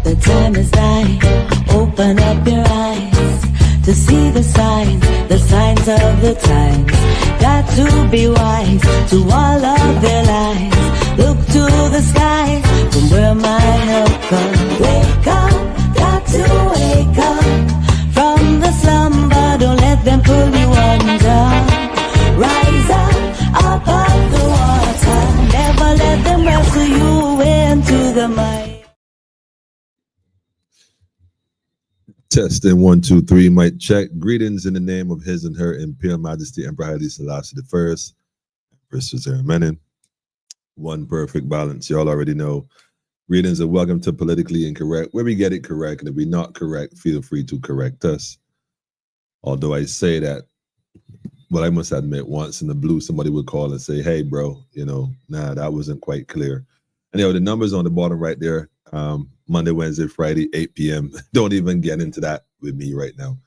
The time is nigh. Open up your eyes to see the signs of the times. Got to be wise to all of their lives. Look to the skies from where my help comes. Wake up, got to wake up from the slumber. Don't let them pull you under. Rise up of the water. Never let them wrestle you into the mind. Testing 1, 2, 3. Mic check. Greetings in the name of His and Her Imperial Majesty Emperor Haile Selassie I, Empress Menin. One perfect balance. Y'all already know. Greetings and welcome to Politically Incorrect, where we get it correct, and if we're not correct, feel free to correct us. Although I say that, well, I must admit, once in the blue, somebody would call and say, "Hey, bro, nah, that wasn't quite clear." Anyhow, the numbers on the bottom right there. Monday, Wednesday, Friday, 8 p.m. Don't even get into that with me right now.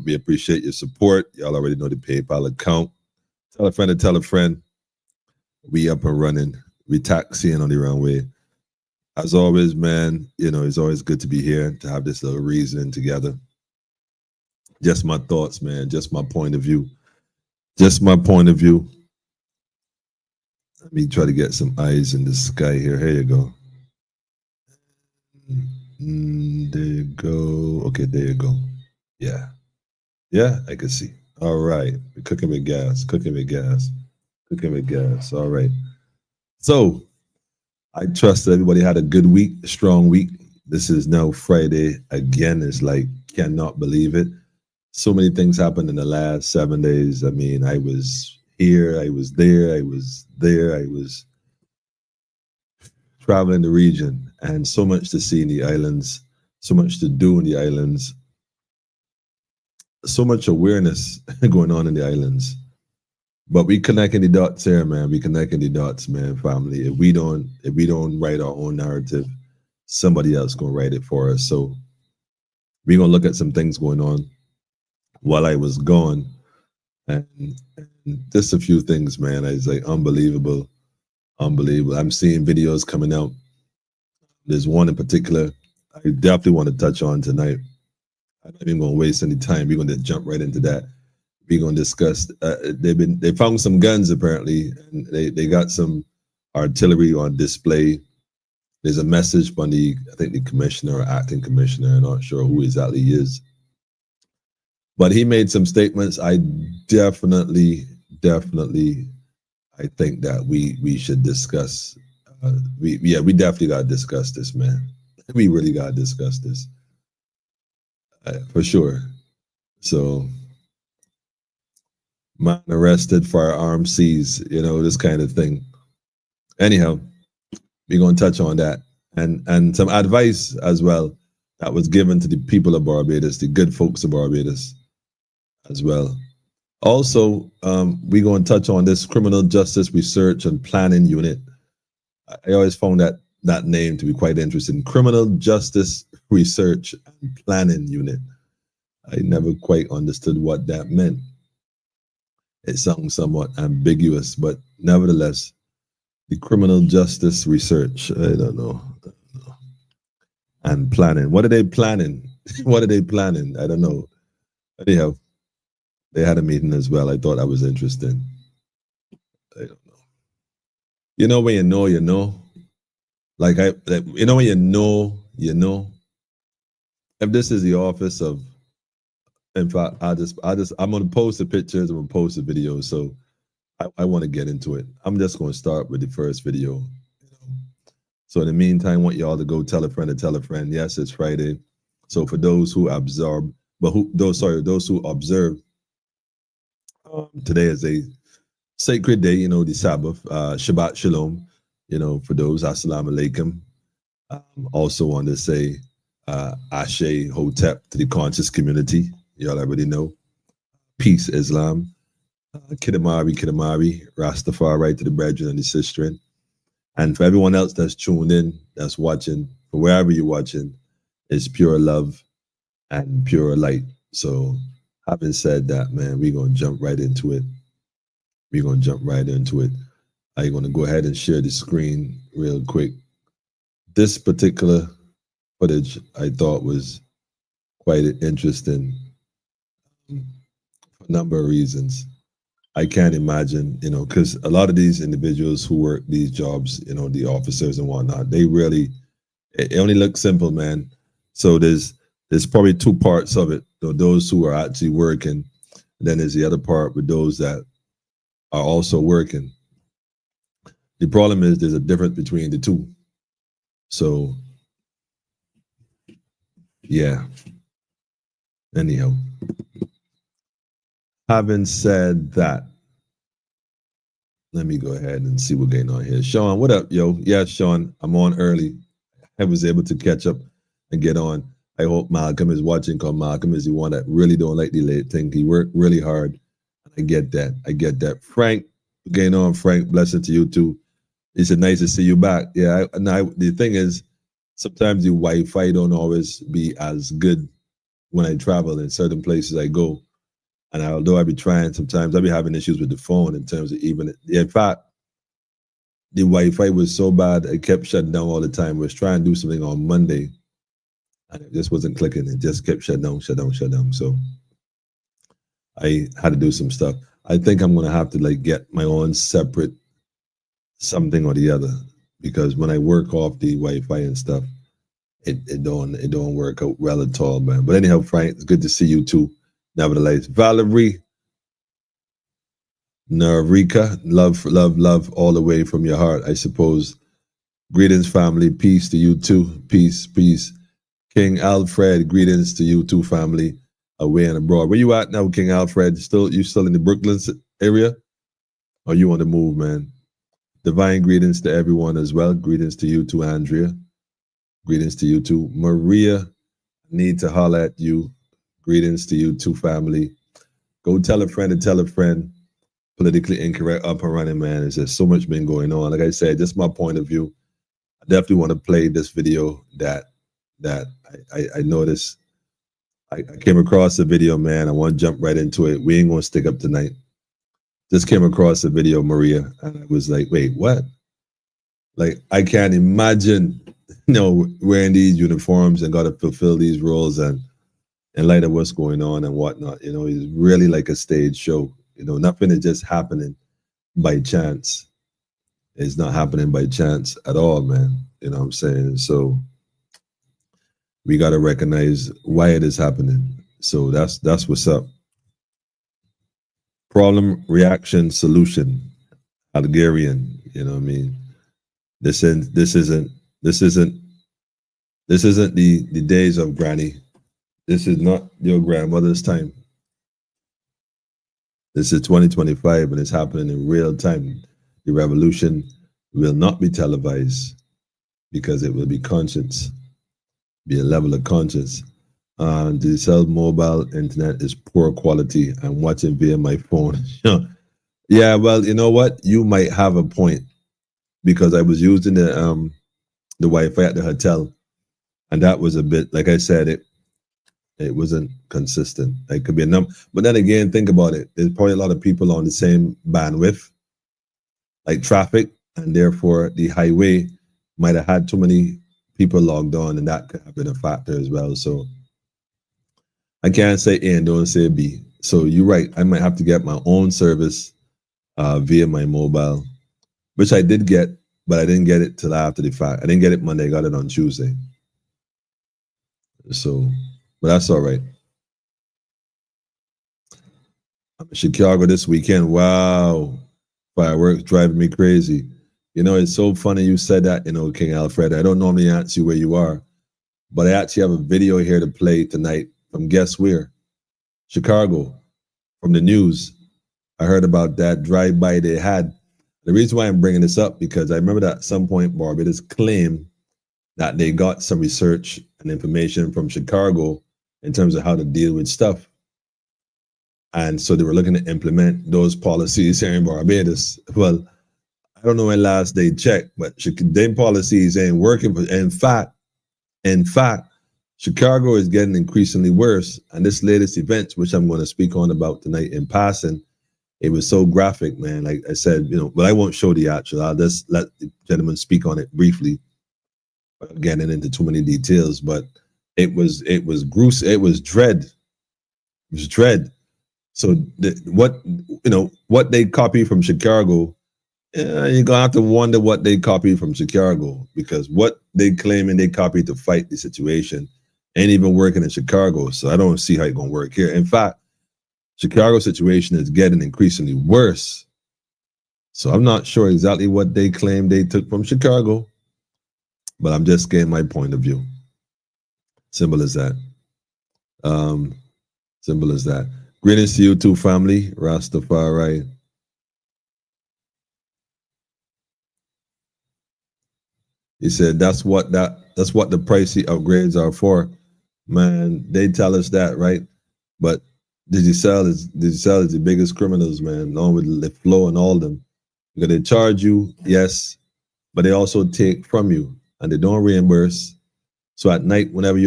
We appreciate your support. Y'all already know the PayPal account. Tell a friend to tell a friend. We up and running. We taxiing on the runway. As always, man, it's always good to be here, to have this little reasoning together. Just my thoughts, man. Just my point of view. Just my point of view. Let me try to get some eyes in the sky here. Here you go. There you go. Okay, there you go. Yeah, I can see. All right, we're cooking with gas. All right. So I trust that everybody had a good week, a strong week. This is now Friday again. It's like, cannot believe it. So many things happened in the last 7 days. I mean, I was here, I was there, I was traveling the region, and so much to see in the islands, so much to do in the islands, so much awareness going on in the islands. But we connecting the dots here, man. We connecting the dots, man, family. If we don't write our own narrative, somebody else gonna write it for us. So we're gonna look at some things going on while I was gone, and just a few things, man. It's like unbelievable. I'm seeing videos coming out. There's one in particular I definitely want to touch on tonight. I'm not even going to waste any time. We're going to jump right into that. We're going to discuss. They found some guns apparently, and they got some artillery on display. There's a message from the commissioner or acting commissioner. I'm not sure who exactly he is, but he made some statements. I definitely. I think that we should discuss. We definitely got to discuss this, man. We really got to discuss this for sure. So, man arrested, firearm seized, this kind of thing. Anyhow, we're going to touch on that and some advice as well that was given to the people of Barbados, the good folks of Barbados as well. Also, we're going to touch on this Criminal Justice Research and Planning Unit. I always found that name to be quite interesting. Criminal Justice Research and Planning Unit. I never quite understood what that meant. It sounds somewhat ambiguous, but nevertheless, the Criminal Justice Research, I don't know. And planning. What are they planning? I don't know. Anyhow, they had a meeting as well. I thought that was interesting. I don't know. When you know. Like when you know. If this is the office of, in fact, I'm gonna post the pictures, I'm gonna post the videos. So I want to get into it. I'm just gonna start with the first video. So in the meantime, I want y'all to go tell a friend to tell a friend. Yes, it's Friday. So for those who absorb, those who observe. Today is a sacred day, the Sabbath, Shabbat Shalom, for those, Assalamu Alaikum. Also want to say Ashe Hotep to the conscious community. Y'all already know. Peace, Islam. Kidamari, Rastafari to the brethren and the sisterin. And for everyone else that's tuned in, that's watching, for wherever you're watching, it's pure love and pure light. So having said that, man, we're going to jump right into it. I'm going to go ahead and share the screen real quick. This particular footage I thought was quite interesting for a number of reasons. I can't imagine, because a lot of these individuals who work these jobs, the officers and whatnot, they really, it only looks simple, man. So there's probably two parts of it. Those who are actually working, and then there's the other part with those that are also working. The problem is there's a difference between the two. So yeah. Anyhow, having said that, let me go ahead and see what's going on here. Sean, what up, yo? Yeah, Sean, I'm on early. I was able to catch up and get on. I hope Malcolm is watching, because Malcolm is the one that really don't like the late thing. He worked really hard. I get that. I get that. Frank, what's going on, Frank? Blessing to you too. He said, nice to see you back. Yeah, the thing is, sometimes the Wi-Fi don't always be as good when I travel in certain places I go. And although I be trying, sometimes I be having issues with the phone in terms of even, in fact, the Wi-Fi was so bad, it kept shutting down all the time. I was trying to do something on Monday, and it just wasn't clicking. It just kept shut down. So I had to do some stuff. I think I'm going to have to get my own separate something or the other, because when I work off the Wi-Fi and stuff, it don't work out well at all, man. But anyhow, Frank, it's good to see you too. Nevertheless, Valerie, Narika, love all the way from your heart, I suppose. Greetings, family. Peace to you too. Peace. King Alfred, greetings to you too, family. Away and abroad. Where you at now, King Alfred? You still in the Brooklyn area? Or you on the move, man? Divine greetings to everyone as well. Greetings to you too, Andrea. Greetings to you too. Maria, need to holler at you. Greetings to you too, family. Go tell a friend and tell a friend. Politically incorrect, up and running, man. There's just so much been going on. Like I said, just my point of view. I definitely want to play this video that I noticed. I came across the video, man. I want to jump right into it. We ain't going to stick up tonight. Just came across the video, Maria, and I was like, wait, what? Like, I can't imagine, wearing these uniforms and got to fulfill these roles, and in light of what's going on and whatnot, it's really like a stage show. Nothing is just happening by chance. It's not happening by chance at all, man. You know what I'm saying? So we got to recognize why it is happening. So that's what's up. Problem, reaction, solution. Algerian, you know what I mean? This isn't the days of granny. This is not your grandmother's time. This is 2025, and it's happening in real time. The revolution will not be televised, because it will be conscience, be a level of conscience. The cell mobile internet is poor quality. I'm watching via my phone. Yeah, well, you know what? You might have a point, because I was using the Wi-Fi at the hotel, and that was a bit, like I said, it wasn't consistent. It could be a number, but then again, think about it. There's probably a lot of people on the same bandwidth, like traffic, and therefore the highway might have had too many people logged on, and that could have been a factor as well. So I can't say A and don't say B. So you're right. I might have to get my own service via my mobile, which I did get, but I didn't get it till after the fact. I didn't get it Monday. I got it on Tuesday. So, but that's all right. I'm in Chicago this weekend. Wow. Fireworks driving me crazy. It's so funny you said that, King Alfred. I don't normally ask you where you are, but I actually have a video here to play tonight from guess where? Chicago, from the news. I heard about that drive-by they had. The reason why I'm bringing this up, because I remember that at some point Barbados claimed that they got some research and information from Chicago in terms of how to deal with stuff. And so they were looking to implement those policies here in Barbados. Well, I don't know when last they checked, but them policies ain't working. In fact, Chicago is getting increasingly worse. And this latest event, which I'm going to speak on about tonight in passing, it was so graphic, man. Like I said, but I won't show the actual. I'll just let the gentleman speak on it briefly. getting into too many details, but it was gruesome. It was dread. It was dread. So what they copy from Chicago, you're gonna have to wonder what they copied from Chicago, because what they claiming they copied to fight the situation ain't even working in Chicago. So I don't see how it's gonna work here. In fact, Chicago situation is getting increasingly worse. So I'm not sure exactly what they claim they took from Chicago, but I'm just getting my point of view. Simple as that. Simple as that. Greetings to you too, family. Rastafari. He said that's what the pricey upgrades are for. Man, they tell us that, right? But Digicel is the biggest criminals, man, along with the flow and all of them. Because they charge you, yes, but they also take from you and they don't reimburse. So at night, if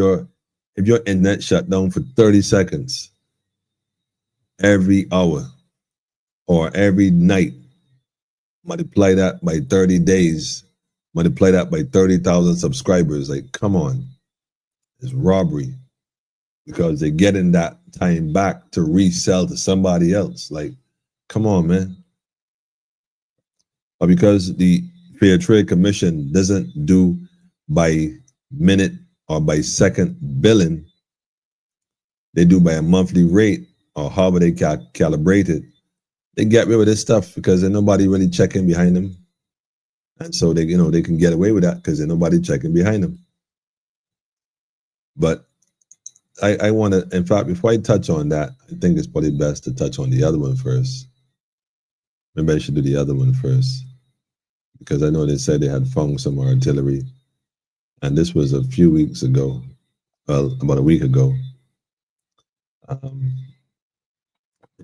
your internet shut down for 30 seconds every hour or every night, multiply that by 30 days, multiply that by 30,000 subscribers. Like, come on. It's robbery, because they're getting that time back to resell to somebody else. Like, come on, man. But because the Fair Trade Commission doesn't do by minute or by second billing, they do by a monthly rate or however they calibrate it. They get rid of this stuff because there's nobody really checking behind them. And so they can get away with that because there's nobody checking behind them. But I want to, in fact, before I touch on that, I think it's probably best to touch on the other one first. Maybe I should do the other one first, because I know they said they had found some artillery, and this was a few weeks ago, well, about a week ago.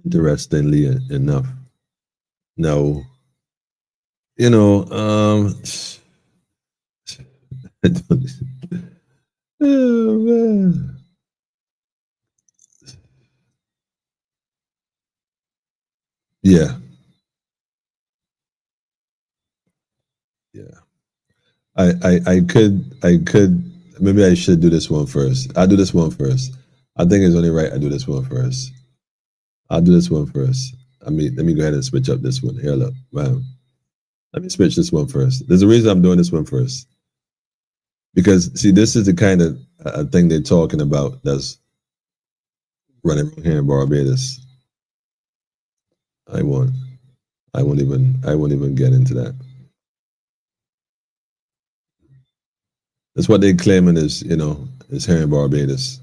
Interestingly enough, no, oh man. Yeah. I could, maybe I should do this one first. I'll do this one first. I think it's only right I do this one first. I'll do this one first. Let me go ahead and switch up this one. Here, look. Wow. Let me switch this one first. There's a reason I'm doing this one first. Because, see, this is the kind of thing they're talking about that's running around here in Barbados. I won't even get into that. That's what they're claiming is here in Barbados.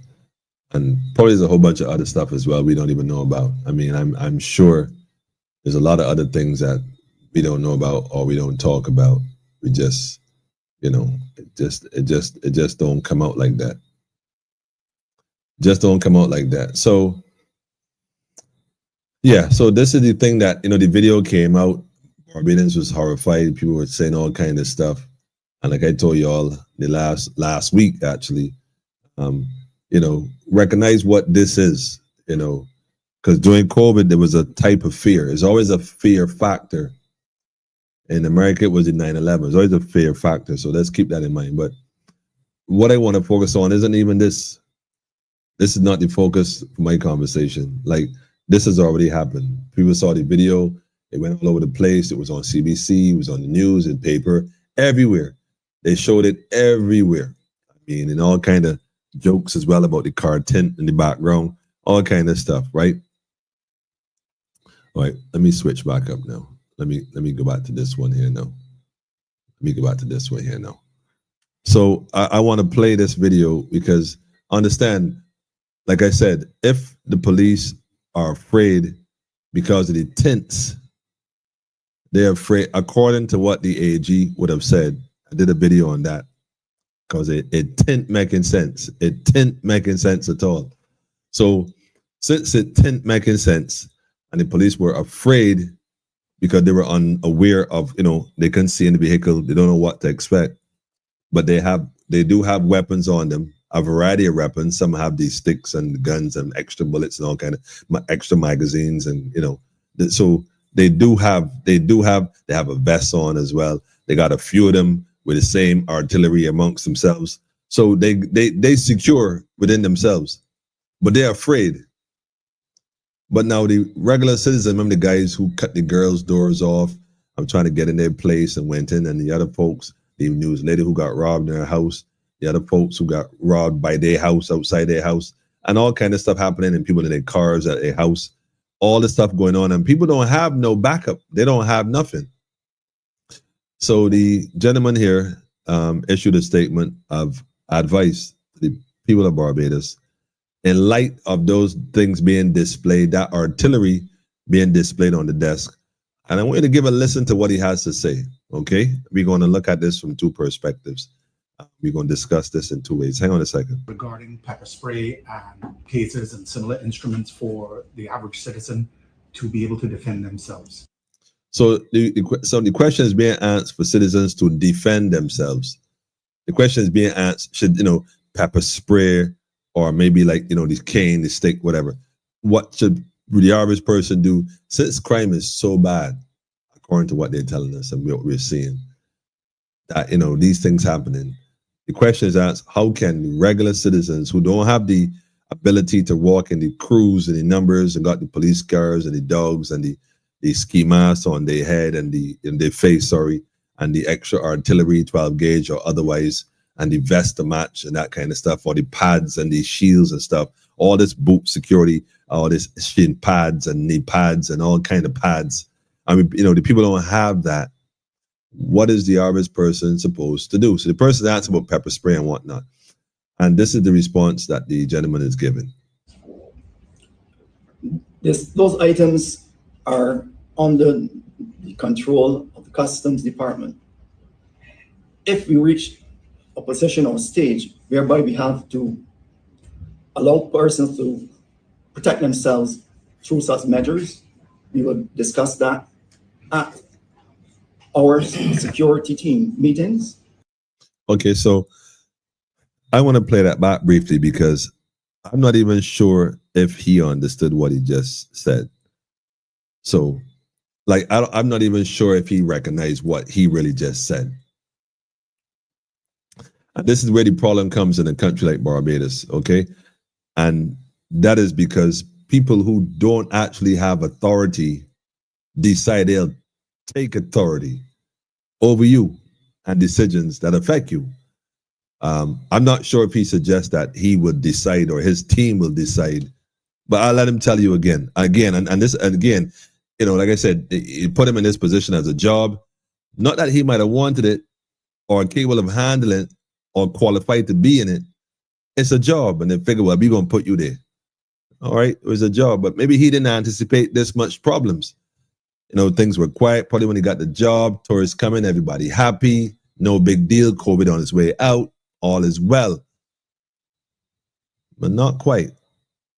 And probably there's a whole bunch of other stuff as well we don't even know about. I mean, I'm sure there's a lot of other things that we don't know about or we don't talk about. We just, it just don't come out like that. Just don't come out like that. So, yeah. So this is the thing that the video came out. Barbadians was horrified. People were saying all kind of stuff, and like I told y'all the last week, actually, recognize what this is. Because during COVID there was a type of fear. There's always a fear factor. In America, it was in 9/11. There's always a fear factor. So let's keep that in mind. But what I want to focus on isn't even this. This is not the focus for my conversation. Like, this has already happened. People saw the video. It went all over the place. It was on CBC. It was on the news, in paper, everywhere. They showed it everywhere. I mean, and all kind of jokes as well about the car tint in the background, all kind of stuff, right? All right, let me switch back up now. Let me go back to this one here now. Let me go back to this one here now. So I want to play this video because understand, like I said, if the police are afraid because of the tints, they're afraid, according to what the AG would have said. I did a video on that because it didn't making sense. It didn't making sense at all. So since it didn't making sense and the police were afraid because they were unaware of, they couldn't see in the vehicle, they don't know what to expect, but they do have weapons on them, a variety of weapons. Some have these sticks and guns and extra bullets and all kind of extra magazines, and so they have a vest on as well. They got a few of them with the same artillery amongst themselves. So they secure within themselves, but they're afraid. But now the regular citizen, remember the guys who cut the girls' doors off, I'm trying to get in their place and went in, and the other folks, the news lady who got robbed in her house, the other folks who got robbed by their house, outside their house, and all kind of stuff happening, and people in their cars at their house, all this stuff going on, and people don't have no backup. They don't have nothing. So the gentleman here issued a statement of advice to the people of Barbados in light of those things being displayed, that artillery being displayed on the desk. And I want you to give a listen to what he has to say, okay? We're going to look at this from two perspectives. We're going to discuss this in two ways. Hang on a second. Regarding pepper spray and cases and similar instruments for the average citizen to be able to defend themselves. So the question is being asked for citizens to defend themselves. The question is being asked, should, pepper spray, or maybe like, the cane, the stick, whatever. What should the average person do since crime is so bad, according to what they're telling us and what we're seeing, that, these things happening. The question is asked, how can regular citizens who don't have the ability to walk in the crews and the numbers and got the police cars and the dogs and the ski masks on their head and in their face, and the extra artillery, 12 gauge or otherwise, and the vest to match and that kind of stuff, or the pads and the shields and stuff, all this boot security, all this shin pads and knee pads and all kind of pads. I mean, the people don't have that. What is the average person supposed to do? So the person asked about pepper spray and whatnot. And this is the response that the gentleman is giving. Those items are under the control of the Customs Department. If we reach a position or stage whereby we have to allow persons to protect themselves through such measures, we will discuss that at our security team meetings. Okay, so I want to play that back briefly because I'm not even sure if he understood what he just said. So, I'm not even sure if he recognized what he really just said. And this is where the problem comes in a country like Barbados, okay? And that is because people who don't actually have authority decide they'll take authority over you and decisions that affect you. I'm not sure if he suggests that he would decide or his team will decide, but I'll let him tell you again, like I said, it put him in this position as a job. Not that he might have wanted it or capable of handling it or qualified to be in it. It's a job, and they figure, well, we're going to put you there. All right, it was a job, but maybe he didn't anticipate this much problems. Things were quiet. Probably when he got the job, tourists coming, everybody happy, no big deal. COVID on its way out, all is well. But not quite.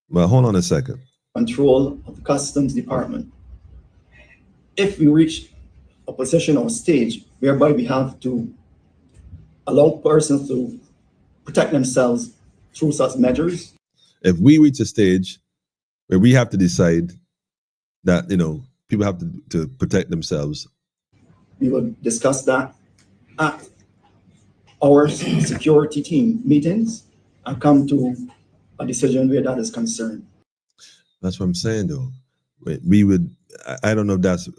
But hold on a second. Control of the Customs Department. If we reach a position or stage whereby we have to allow persons to protect themselves through such measures. If we reach a stage where we have to decide that, people have to protect themselves, we will discuss that at our security team meetings and come to a decision where that is concerned. That's what I'm saying, though. We would, I don't know if that's,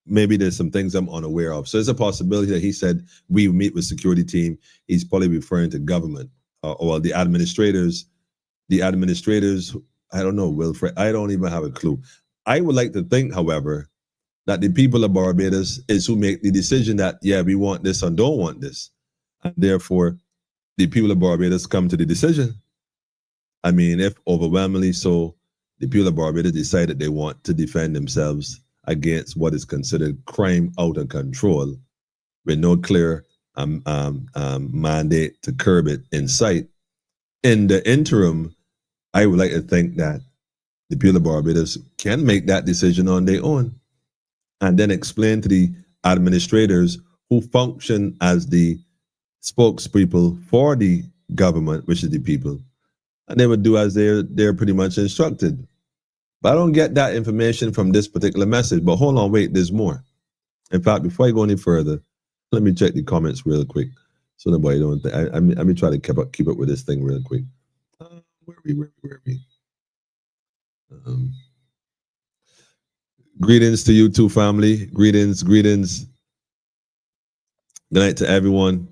maybe there's some things I'm unaware of. So there's a possibility that he said we meet with security team. He's probably referring to government or the administrators. The administrators, I don't know, Wilfred, I don't even have a clue. I would like to think, however, that the people of Barbados is who make the decision that, yeah, we want this and don't want this. And therefore, the people of Barbados come to the decision. I mean, if overwhelmingly so, the people of Barbados decide that they want to defend themselves against what is considered crime out of control with no clear mandate to curb it in sight. In the interim, I would like to think that the people of Barbados can make that decision on their own and then explain to the administrators who function as the spokespeople for the government, which is the people, and they would do as they're pretty much instructed. But I don't get that information from this particular message. But hold on, wait, there's more. In fact, before I go any further, Let me check the comments real quick, so nobody don't think. I mean, try to keep up with this thing real quick. Where are we? Greetings to you too, family. Greetings. Good night to everyone.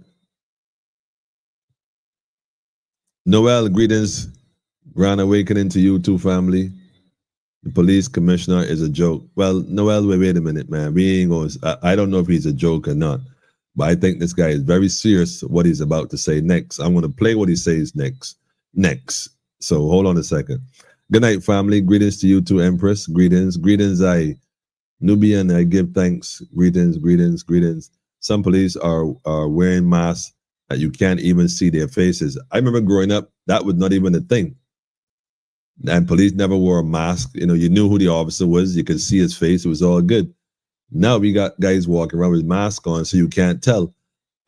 Noel, greetings. Grand awakening to you too, family. The police commissioner is a joke. Well, Noel, wait a minute, man. We ain't going. I don't know if he's a joke or not, but I think this guy is very serious. What he's about to say next. I'm going to play what he says next. So hold on a second. Good night, family. Greetings to you too, Empress. Greetings. I Nubian. I give thanks. Greetings. Some police are wearing masks that you can't even see their faces. I remember growing up, that was not even a thing. And police never wore a mask. You know, you knew who the officer was. You could see his face. It was all good. Now we got guys walking around with masks on, so you can't tell.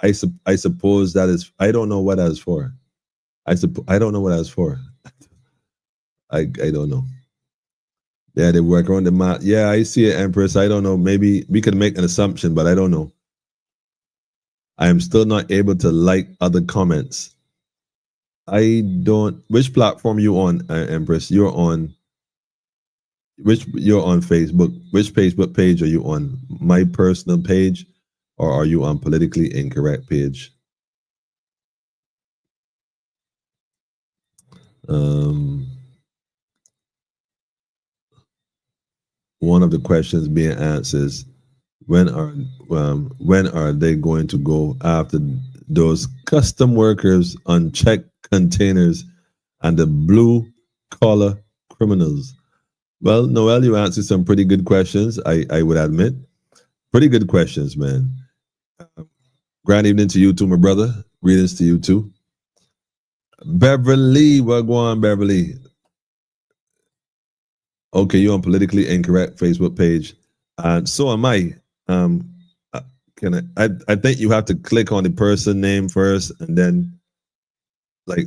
I suppose that is. I don't know what that is for. I don't know what that is for. I don't know. Yeah, they work around the mask. Yeah, I see it, Empress. I don't know. Maybe we could make an assumption, but I don't know. I am still not able to like other comments. I don't. Which platform you on, Empress? You're on Facebook. Which Facebook page are you on? My personal page, or are you on politically incorrect page? One of the questions being answered is, when are they going to go after those custom workers on check containers and the blue collar criminals? Well, Noel, you answered some pretty good questions. I would admit, pretty good questions, man. Grand evening to you too, my brother. Greetings to you too. Beverly, what go on, Beverly? Okay, you're on politically incorrect Facebook page, and so am I. I think you have to click on the person name first, and then, like,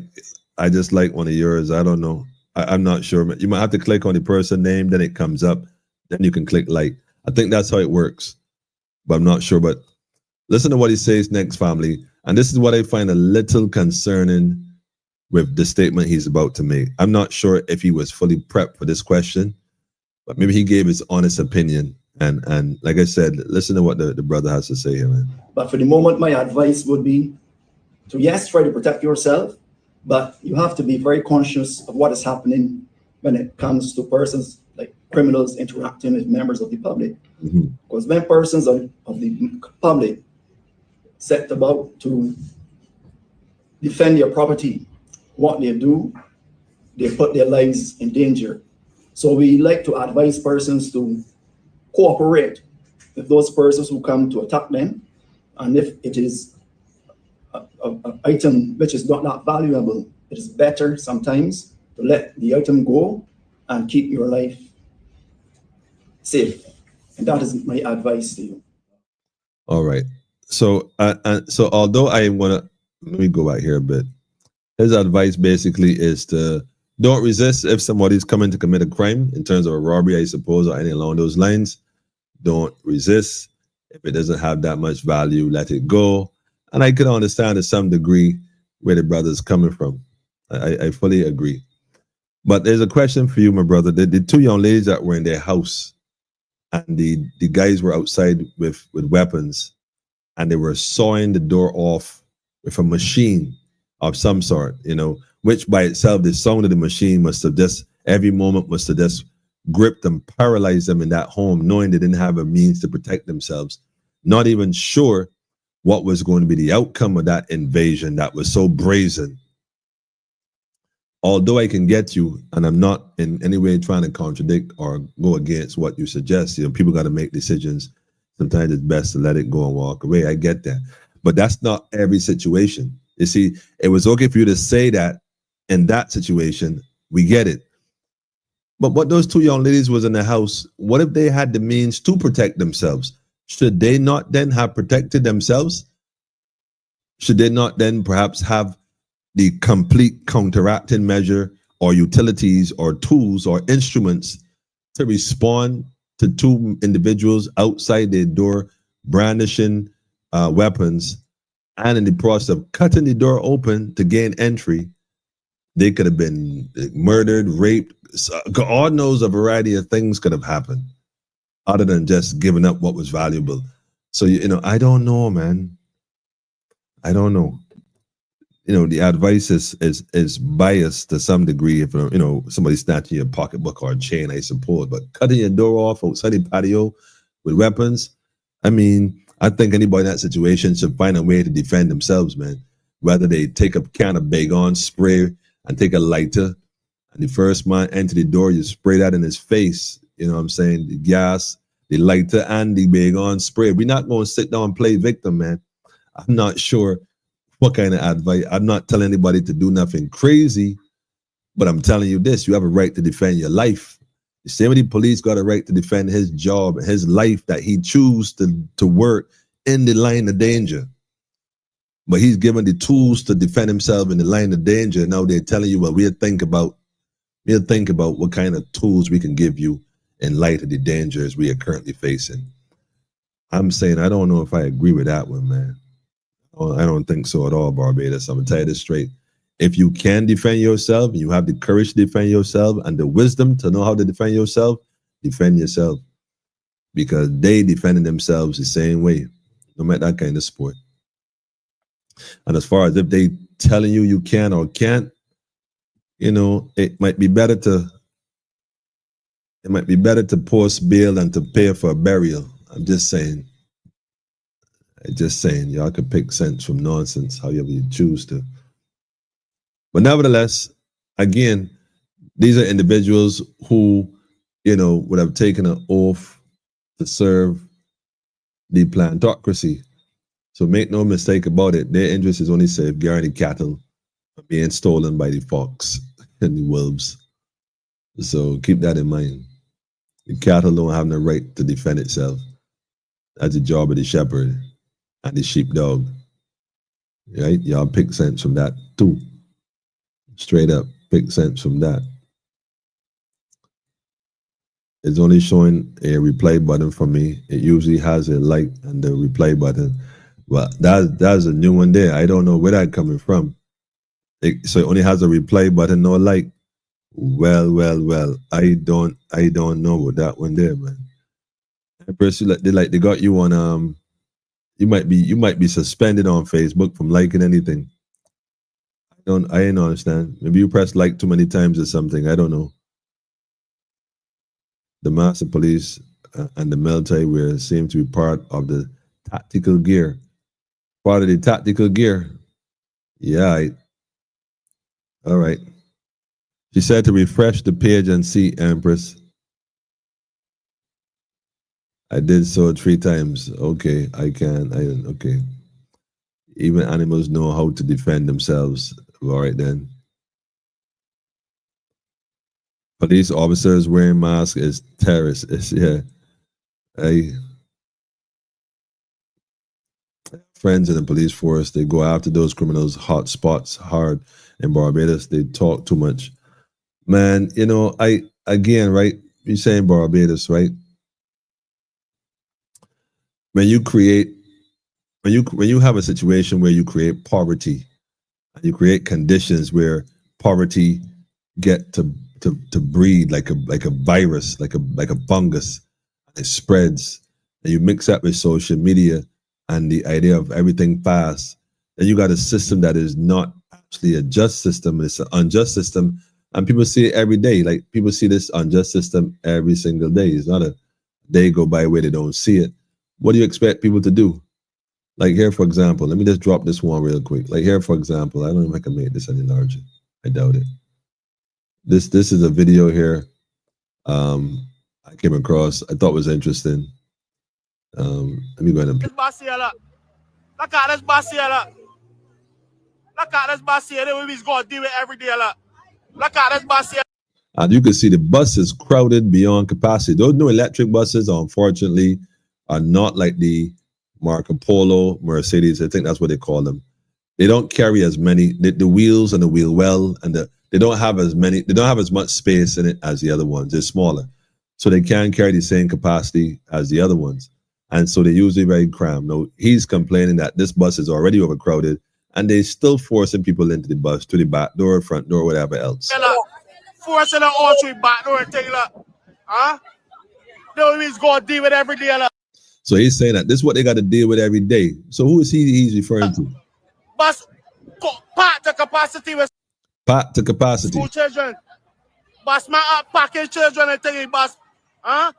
I just like one of yours. I don't know. I'm not sure. You might have to click on the person name, then it comes up, then you can click like. I think that's how it works, but I'm not sure. But listen to what he says next, family, and this is what I find a little concerning with the statement he's about to make. I'm not sure if he was fully prepped for this question, but maybe he gave his honest opinion. And like I said, listen to what the brother has to say here, man. But for the moment, my advice would be to, yes, try to protect yourself, but you have to be very conscious of what is happening when it comes to persons like criminals interacting with members of the public. Mm-hmm. Because when persons of the public set about to defend their property, what they do, they put their lives in danger. So we like to advise persons to cooperate with those persons who come to attack them. And if it is an item which is not that valuable, it is better sometimes to let the item go and keep your life safe. And that is my advice to you. All right. So, so although I am gonna, let me go back here a bit. His advice basically is to don't resist if somebody's coming to commit a crime in terms of a robbery, I suppose, or anything along those lines. Don't resist. If it doesn't have that much value, let it go. And I can understand to some degree where the brother's coming from. I fully agree. But there's a question for you, my brother. The two young ladies that were in their house, and the guys were outside with weapons, and they were sawing the door off with a machine of some sort, you know, which by itself, the sound of the machine must have just, every moment must have just gripped them, paralyzed them in that home, knowing they didn't have a means to protect themselves, not even sure what was going to be the outcome of that invasion that was so brazen. Although I can get you, and I'm not in any way trying to contradict or go against what you suggest, you know, people got to make decisions. Sometimes it's best to let it go and walk away. I get that. But that's not every situation. You see, it was okay for you to say that in that situation. We get it. But what those two young ladies was in the house, what if they had the means to protect themselves? Should they not then have protected themselves? Should they not then perhaps have the complete counteracting measure or utilities or tools or instruments to respond to two individuals outside their door brandishing weapons, and in the process of cutting the door open to gain entry, they could have been murdered, raped. God knows a variety of things could have happened other than just giving up what was valuable. So, I don't know, man. I don't know. The advice is biased to some degree if, somebody snatching your pocketbook or a chain, I suppose. But cutting your door off outside the patio with weapons, I mean, I think anybody in that situation should find a way to defend themselves, man. Whether they take a can of Baygon spray and take a lighter, and the first man enter the door, you spray that in his face. You know what I'm saying? The gas, the lighter, and the Baygon spray. We're not going to sit down and play victim, man. I'm not sure what kind of advice. I'm not telling anybody to do nothing crazy, but I'm telling you this: you have a right to defend your life. The same way the police got a right to defend his job, his life that he choose to work in the line of danger. But he's given the tools to defend himself in the line of danger. Now they're telling you, well, we'll think about what kind of tools we can give you in light of the dangers we are currently facing. I'm saying I don't know if I agree with that one, man. I don't think so at all, Barbados. I'm gonna tell you this straight. If you can defend yourself, and you have the courage to defend yourself and the wisdom to know how to defend yourself, because they defended themselves the same way, no matter that kind of sport. And as far as if they telling you can or can't, it might be better to post bail than to pay for a burial. I'm just saying, y'all can pick sense from nonsense however you choose to. But nevertheless, again, these are individuals who, would have taken an oath to serve the plantocracy. So make no mistake about it, their interest is only safeguarding cattle from being stolen by the fox and the wolves. So keep that in mind. The cattle don't have no right to defend itself. That's the job of the shepherd and the sheepdog. Right? Y'all pick sense from that too. Straight up, pick sense from that. It's only showing a reply button for me. It usually has a like and the reply button. Well, that's a new one there. I don't know where that's coming from. So it only has a reply button, no like. Well. I don't know what that one there, man. They got you on you might be suspended on Facebook from liking anything. I don't understand. Maybe you press like too many times or something. I don't know. The master police and the military seem to be part of the tactical gear. Part of the tactical gear. Yeah. All right. She said to refresh the page and see, Empress. I did so 3 times. Okay, I can. Okay. Even animals know how to defend themselves. All right then. Police officers wearing masks is terrorists. Yeah. Friends in the police force, they go after those criminals hot spots hard. In Barbados, they talk too much. Man, right? You're saying Barbados, right? When you have a situation where you create poverty, and you create conditions where poverty get to breed like a virus, like a fungus, it spreads, and you mix that with social media and the idea of everything fast, then you got a system that is not actually a just system, it's an unjust system, and people see it every day. Like, people see this unjust system every single day. It's not a day go by where they don't see it. What do you expect people to do? Like here, for example, let me just drop this one real quick. Like here, for example, I don't know if I can make this any larger. I doubt it. This is a video here I came across. I thought was interesting. Let me go ahead and play. Look at this Barcelona. Look at this Barcelona. We're going to do it every day. Look at this Barcelona. And you can see the bus is crowded beyond capacity. Those new electric buses, unfortunately, are not like the Marco Polo, Mercedes. I think that's what they call them. They don't carry as many. The wheels and the wheel well, and they don't have as many. They don't have as much space in it as the other ones. They're smaller, so they can't carry the same capacity as the other ones. And so they usually very crammed. Now, he's complaining that this bus is already overcrowded and they still forcing people into the bus to the back door, front door, whatever else. Forcing them all through back door and thing like, huh? He's going to deal with every day. Like. So he's saying that this is what they got to deal with every day. So who is he's referring to? Bus part to capacity with Part to capacity. School children. Bus my up packing children and thing, bus. Huh?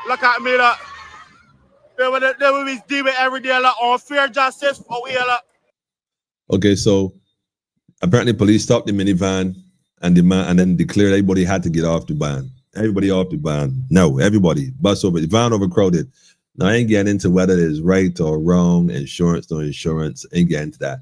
Look at me, like. They will be deal with every day, like, unfair justice for here, like. Okay, so apparently police stopped the minivan and then declared everybody had to get off the van. Everybody off the van. No, everybody. Bus over. The van overcrowded. Now, I ain't getting into whether it's right or wrong, insurance, no insurance. Ain't getting into that.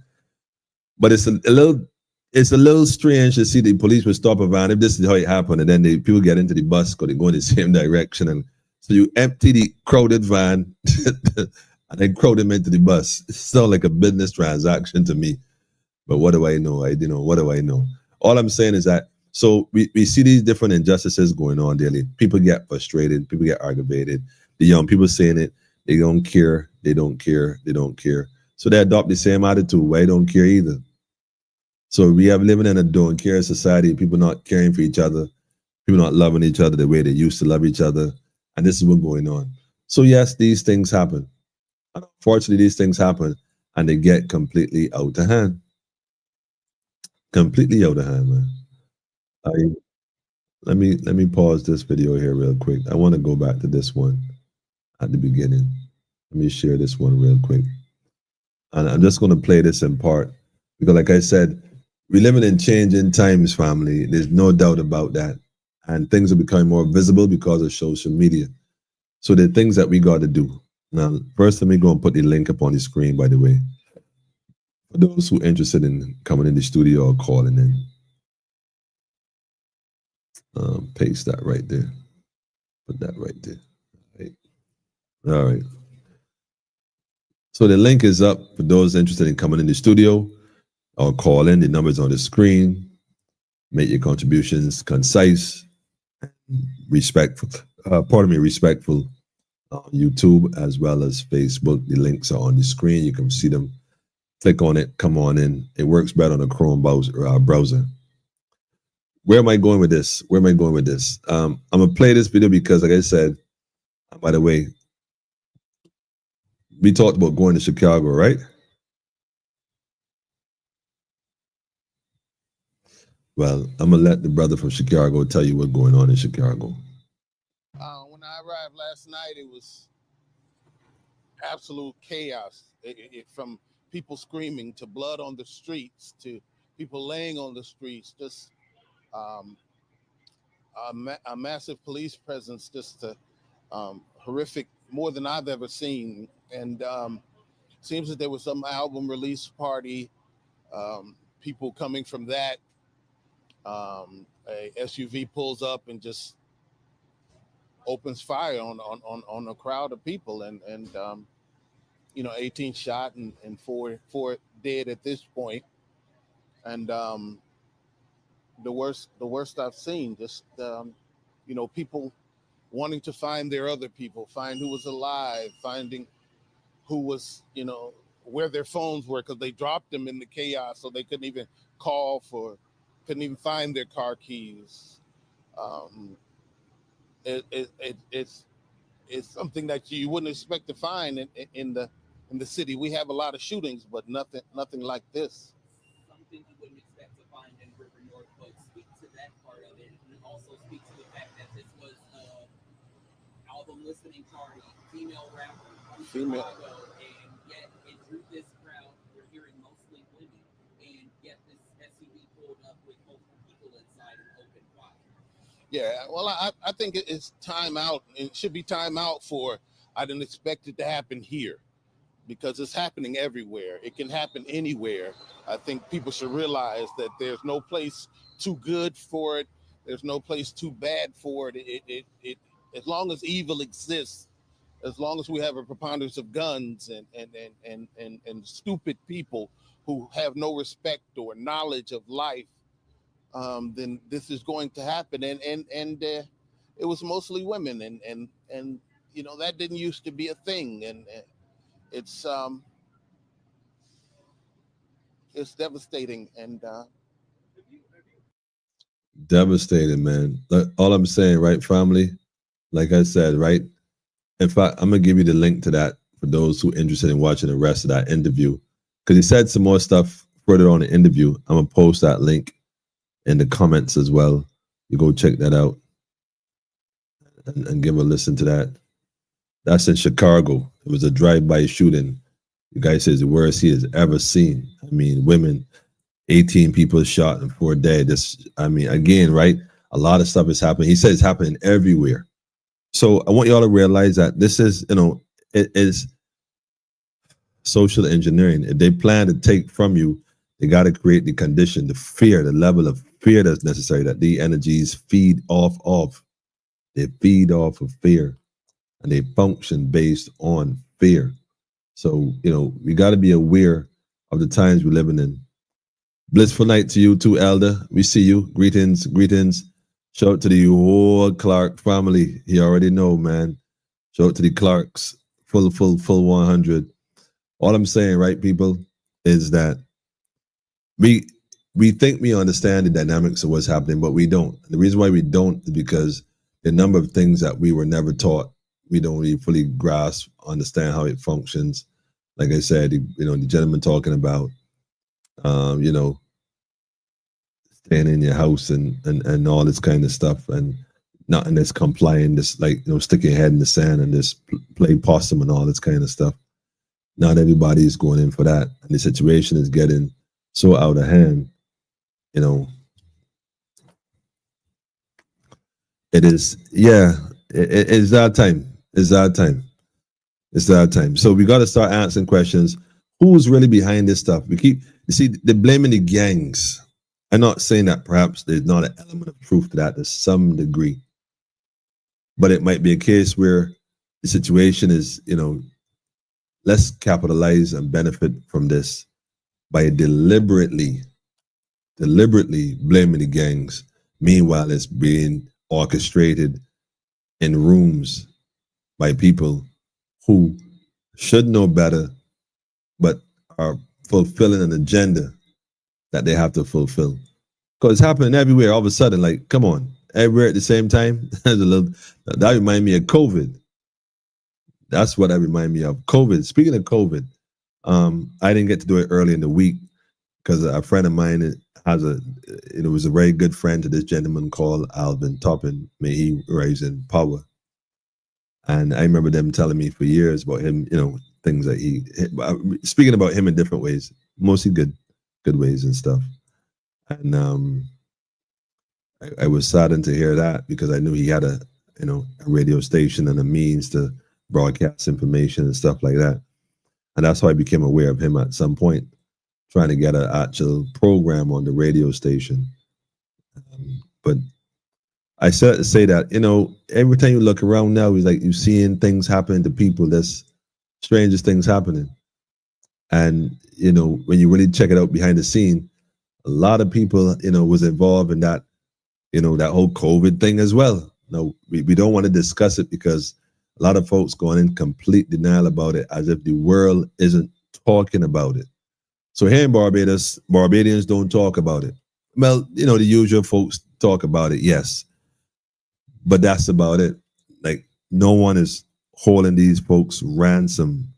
But it's a little strange to see the police would stop a van if this is how it happened, and then people get into the bus because they go in the same direction, and so you empty the crowded van and then crowd them into the bus. It sounds like a business transaction to me. But what do I know? What do I know? All I'm saying is that so we see these different injustices going on daily. People get frustrated. People get aggravated. The young people saying it. They don't care. They don't care. They don't care. So they adopt the same attitude. Why they don't care either? So we have living in a don't care society. People not caring for each other. People not loving each other the way they used to love each other. And this is what's going on. So yes, these things happen. Unfortunately, these things happen and they get completely out of hand. Completely out of hand, man. Let me pause this video here real quick. I want to go back to this one at the beginning. Let me share this one real quick. And I'm just going to play this in part because, like I said, we're living in changing times, family. There's no doubt about that. And things are becoming more visible because of social media. So there are things that we got to do. Now, first, let me go and put the link up on the screen, by the way. For those who are interested in coming in the studio or calling in. Paste that right there. Put that right there. All right. So the link is up for those interested in coming in the studio or call in. The number's on the screen. Make your contributions concise, respectful. Respectful on YouTube as well as Facebook. The links are on the screen. You can see them. Click on it. Come on in. It works better on a Chrome browser. Where am I going with this? I'm gonna play this video because, like I said, by the way, we talked about going to Chicago, right? Well, I'm gonna let the brother from Chicago tell you what's going on in Chicago. When I arrived last night, it was absolute chaos. From people screaming to blood on the streets to people laying on the streets, just a massive police presence, just horrific, more than I've ever seen. And seems that there was some album release party, people coming from that. A SUV pulls up and just opens fire on a crowd of people, and 18 shot and four dead at this point. And the worst I've seen, just people wanting to find their other people, find who was alive, finding who was, where their phones were, because they dropped them in the chaos, so they couldn't even couldn't even find their car keys. It's something that you wouldn't expect to find in the city. We have a lot of shootings, but nothing like this. Something you wouldn't expect to find in River North, but speak to that part of it, and also speak to the fact that this was album listening party, female rapper from Chicago, and yet it drew this crowd. We're hearing mostly women, and yet this SUV pulled up with multiple people inside and opened fire. Yeah, well, I think it's time out. It should be time out for. I didn't expect it to happen here, because it's happening everywhere. It can happen anywhere. I think people should realize that there's no place too good for it. There's no place too bad for it. It as long as evil exists, as long as we have a preponderance of guns and stupid people who have no respect or knowledge of life, then this is going to happen. And it was mostly women, and that didn't used to be a thing, and it's devastating. And Devastating, man. All I'm saying, right, family? Like I said, right? In fact, I'm gonna give you the link to that for those who are interested in watching the rest of that interview. Because he said some more stuff further on the interview. I'm gonna post that link in the comments as well. You go check that out and give a listen to that. That's in Chicago. It was a drive-by shooting. The guy says the worst he has ever seen. I mean, women, 18 people shot in 4 days. Again, right? A lot of stuff is happening. He says it's happening everywhere. So I want y'all to realize that this is, it is social engineering. If they plan to take from you, they got to create the condition, the fear, the level of fear that's necessary that the energies feed off of. They feed off of fear, and they function based on fear. So, we got to be aware of the times we're living in. Blissful night to you too, Elder. We see you. Greetings. Shout out to the whole Clark family. You already know, man. Shout out to the Clarks. Full 100. All I'm saying, right, people, is that we think we understand the dynamics of what's happening, but we don't. And the reason why we don't is because the number of things that we were never taught, we don't really fully grasp, understand how it functions. Like I said, the gentleman talking about, staying in your house and all this kind of stuff, and nothing that's complying, just stick your head in the sand and just play possum and all this kind of stuff. Not everybody is going in for that, and the situation is getting so out of hand. It is, it's that time. It's that time. So we got to start answering questions. Who's really behind this stuff? They're blaming the gangs. I'm not saying that perhaps there's not an element of truth to that to some degree, but it might be a case where the situation is, let's capitalize and benefit from this by deliberately blaming the gangs. Meanwhile, it's being orchestrated in rooms by people who should know better, but are fulfilling an agenda that they have to fulfill. Because it's happening everywhere all of a sudden. Like, come on, everywhere at the same time. That reminds me of COVID. That's what that reminds me of. COVID. Speaking of COVID, I didn't get to do it early in the week because a friend of mine was a very good friend to this gentleman called Alvin Toppin. May he rise in power. And I remember them telling me for years about him, things that speaking about him in different ways, mostly good ways and stuff. And I was saddened to hear that because I knew he had a radio station and a means to broadcast information and stuff like that. And that's how I became aware of him at some point, trying to get an actual program on the radio station. But I said to say that, every time you look around now, it's like you're seeing things happen to people. That's strangest things happening. And, when you really check it out behind the scene, a lot of people, was involved in that, that whole COVID thing as well. Now, we don't want to discuss it because a lot of folks going in complete denial about it as if the world isn't talking about it. So here in Barbados, Barbadians don't talk about it. Well, the usual folks talk about it, yes. But that's about it. Like, no one is holding these folks ransom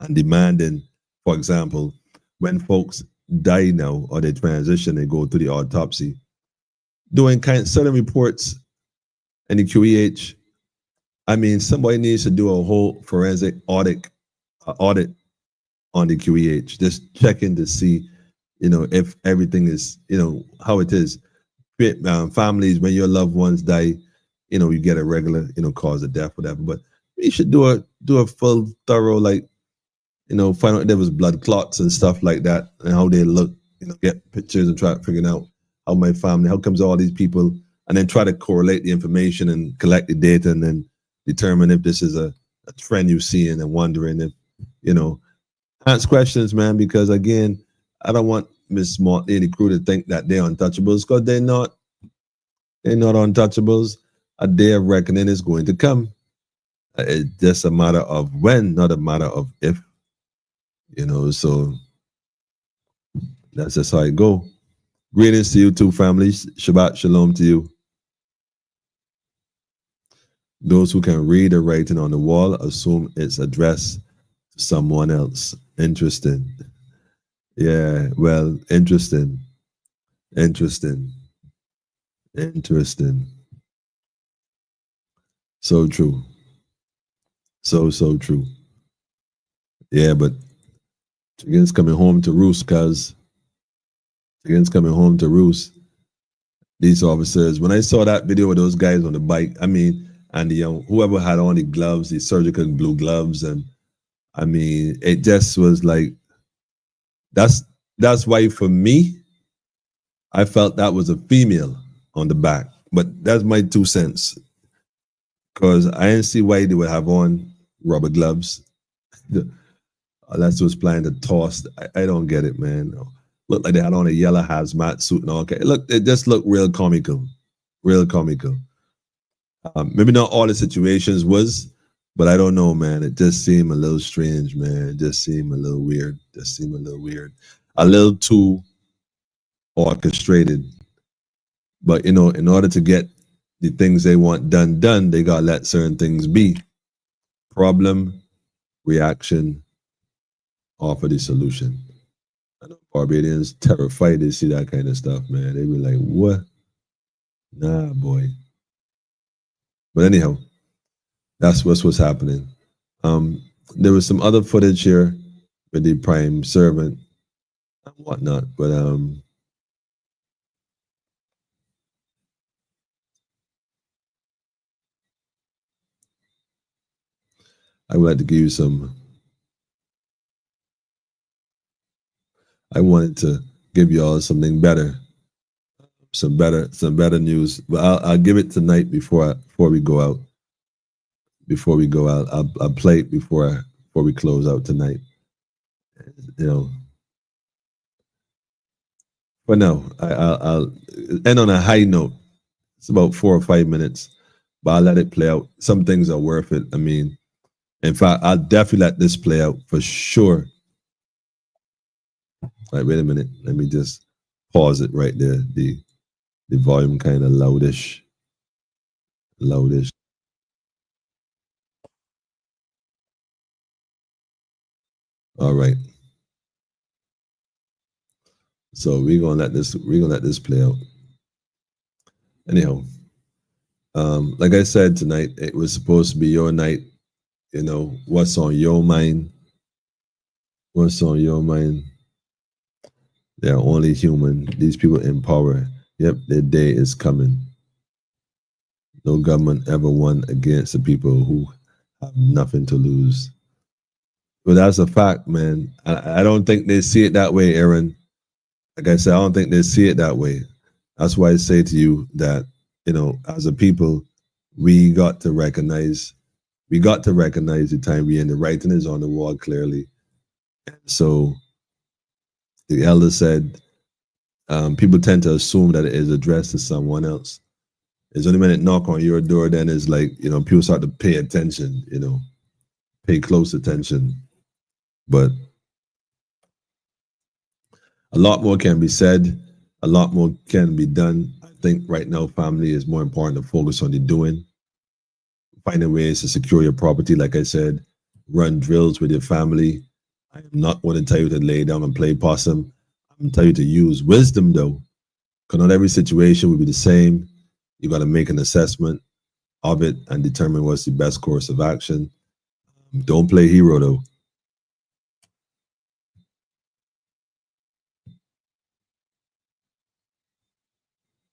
and demanding, for example, when folks die now or they transition, they go through the autopsy, doing certain reports in the QEH. I mean, somebody needs to do a whole forensic audit on the QEH, just checking to see, if everything is, how it is. Families, when your loved ones die, you get a regular, cause of death, whatever. But we should do a full, thorough, find out if there was blood clots and stuff like that, and how they look, get pictures and try to figure out how comes all these people, and then try to correlate the information and collect the data and then determine if this is a trend you're seeing and wondering if, ask questions, man, because again, I don't want Miss Motley and the crew to think that they're untouchables, because they're not. They're not untouchables. A day of reckoning is going to come. It's just a matter of when, not a matter of if. So that's just how it go. Greetings to you too, families. Shabbat shalom to you. Those who can read the writing on the wall assume it's addressed to someone else. Interesting. Yeah, well, interesting. So true. So true. Yeah, but chicken's coming home to roost, cuz. Chicken's coming home to roost. These officers, when I saw that video with those guys on the bike, and the whoever had on the gloves, the surgical blue gloves, and it just was like, that's why for me, I felt that was a female on the back. But that's my 2 cents. Because I didn't see why they would have on rubber gloves. Unless it was planning to toss. I don't get it, man. Looked like they had on a yellow hazmat suit and all. It just looked real comical. Real comical. Maybe not all the situations was, but I don't know, man. It just seemed a little strange, man. It just seemed a little weird. A little too orchestrated. But, in order to get the things they want done, they got to let certain things be. Problem, reaction, offer the solution. I know Barbadians terrified to see that kind of stuff, man. They be like, what? Nah, boy. But anyhow, that's what's happening. There was some other footage here with the prime servant and whatnot, but I would like to give you some. I wanted to give you all something better, some better news. But I'll give it tonight before we go out. Before we go out, I'll play it before we close out tonight. But no, I'll end on a high note. It's about 4 or 5 minutes, but I'll let it play out. Some things are worth it. In fact, I'll definitely let this play out for sure. All right, wait a minute. Let me just pause it right there. The volume kind of loudish. All right. So we're gonna let this play out. Anyhow, like I said tonight, it was supposed to be your night. What's on your mind? What's on your mind? They're only human. These people in power. Yep, their day is coming. No government ever won against the people who have nothing to lose. But that's a fact, man. I don't think they see it that way, Aaron. Like I said, I don't think they see it that way. That's why I say to you that, as a people, we got to recognize the time we're in. The writing is on the wall clearly. So the elder said, people tend to assume that it is addressed to someone else. It's only when it knock on your door, then it's like, people start to pay attention, pay close attention. But a lot more can be said. A lot more can be done. I think right now, family is more important to focus on the doing. Finding ways to secure your property. Like I said, run drills with your family. I am not going to tell you to lay down and play possum. I'm going to tell you to use wisdom, though. Because not every situation will be the same. You got to make an assessment of it and determine what's the best course of action. Don't play hero, though.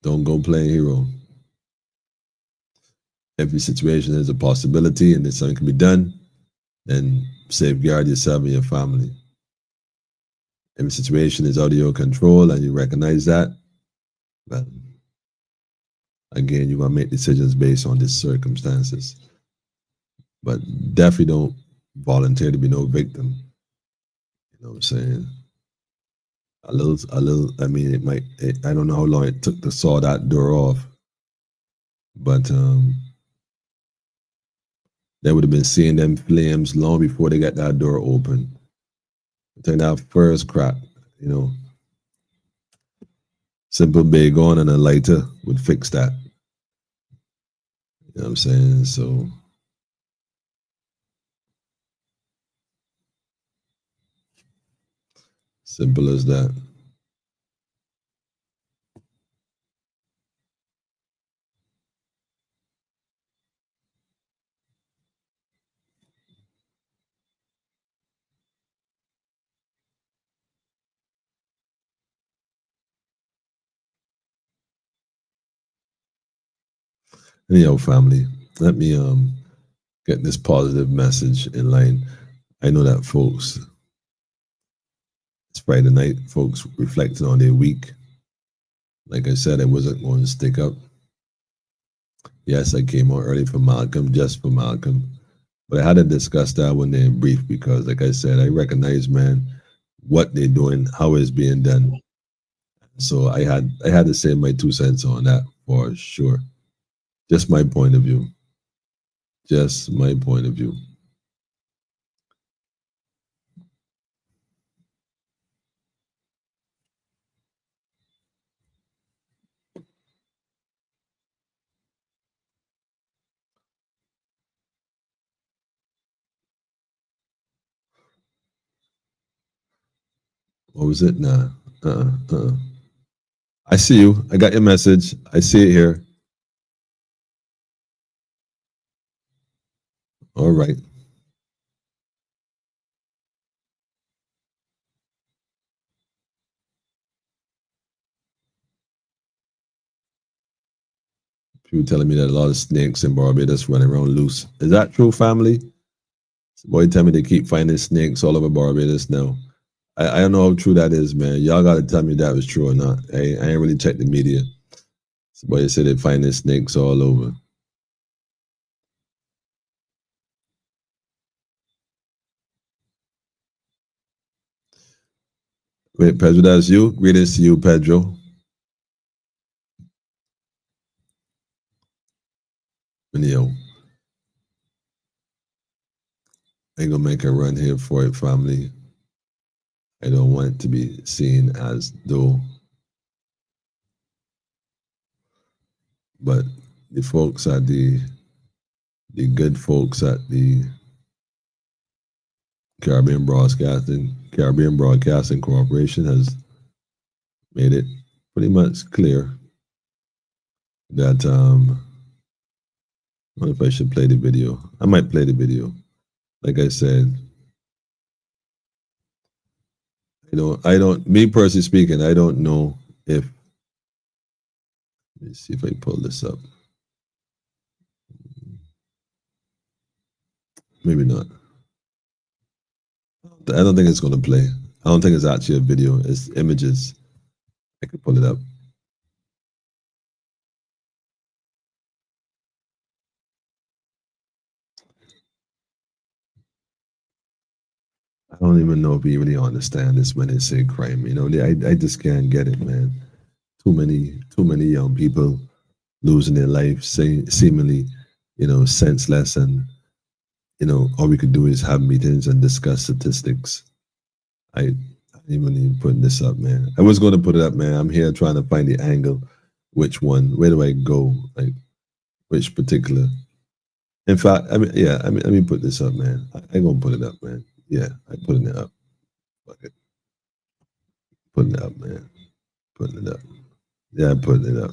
Don't go playing hero. Every situation is a possibility and there's something can be done, then safeguard yourself and your family. Every situation is out of your control and you recognize that, well, again, you're going to make decisions based on these circumstances. But definitely don't volunteer to be no victim. You know what I'm saying? A little, I don't know how long it took to saw that door off, but they would have been seeing them flames long before they got that door open. Turn that first crack, you know. Simple bag on and a lighter would fix that. You know what I'm saying? So simple as that. Anyhow, family, let me get this positive message in line. I know that folks, it's Friday night, folks reflecting on their week. Like I said, I wasn't going to stick up. Yes, I came on early for Malcolm, just for Malcolm. But I had to discuss that one day in brief because, like I said, I recognize, man, what they're doing, how it's being done. So I had to say my 2 cents on that for sure. Just my point of view. Just my point of view. What was it? Nah. I see you. I got your message. I see it here. All right. People telling me that a lot of snakes in Barbados running around loose. Is that true, family? Boy, tell me they keep finding snakes all over Barbados now. I don't know how true that is, man. Y'all got to tell me that was true or not. I ain't really checked the media. Somebody said they finding snakes all over. Wait, Pedro, that's you? Greetings to you, Pedro. Anyhow, I ain't gonna make a run here for it, family. I don't want it to be seen as though, but the folks at the good folks at the Caribbean Broadcasting Corporation has made it pretty much clear that I wonder if I should play the video. I might play the video. Like I said, me personally speaking, I don't know if, let me see if I pull this up. Maybe not. I don't think it's going to play. I don't think it's actually a video. It's images. I could pull it up. I don't even know if we really understand this when they say crime. You know, I just can't get it, man. Too many young people losing their life, seemingly, you know, senseless, and you know, all we could do is have meetings and discuss statistics. I ain't even putting this up, man. I was going to put it up, man. I'm here trying to find the angle. Which one? Where do I go? Like, which particular? In fact, let me put this up, man. I'm gonna put it up, man. Yeah, I'm putting it up. Fuck it. Putting it up, man. Putting it up. Yeah, I'm putting it up.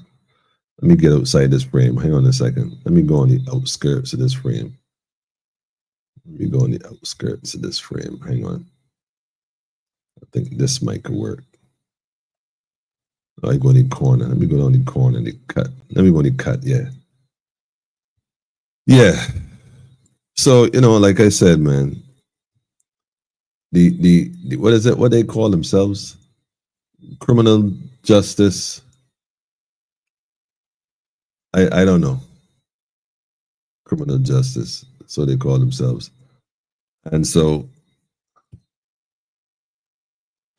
Let me get outside this frame. Hang on a second. Let me go on the outskirts of this frame. Let me go on the outskirts of this frame. Hang on. I think this might could work. I go in the corner. Let me go down the corner and the cut. Let me go in the cut, yeah. Yeah. So, you know, like I said, man, the what is it? What they call themselves? Criminal justice. I don't know. Criminal justice. So they call themselves. And so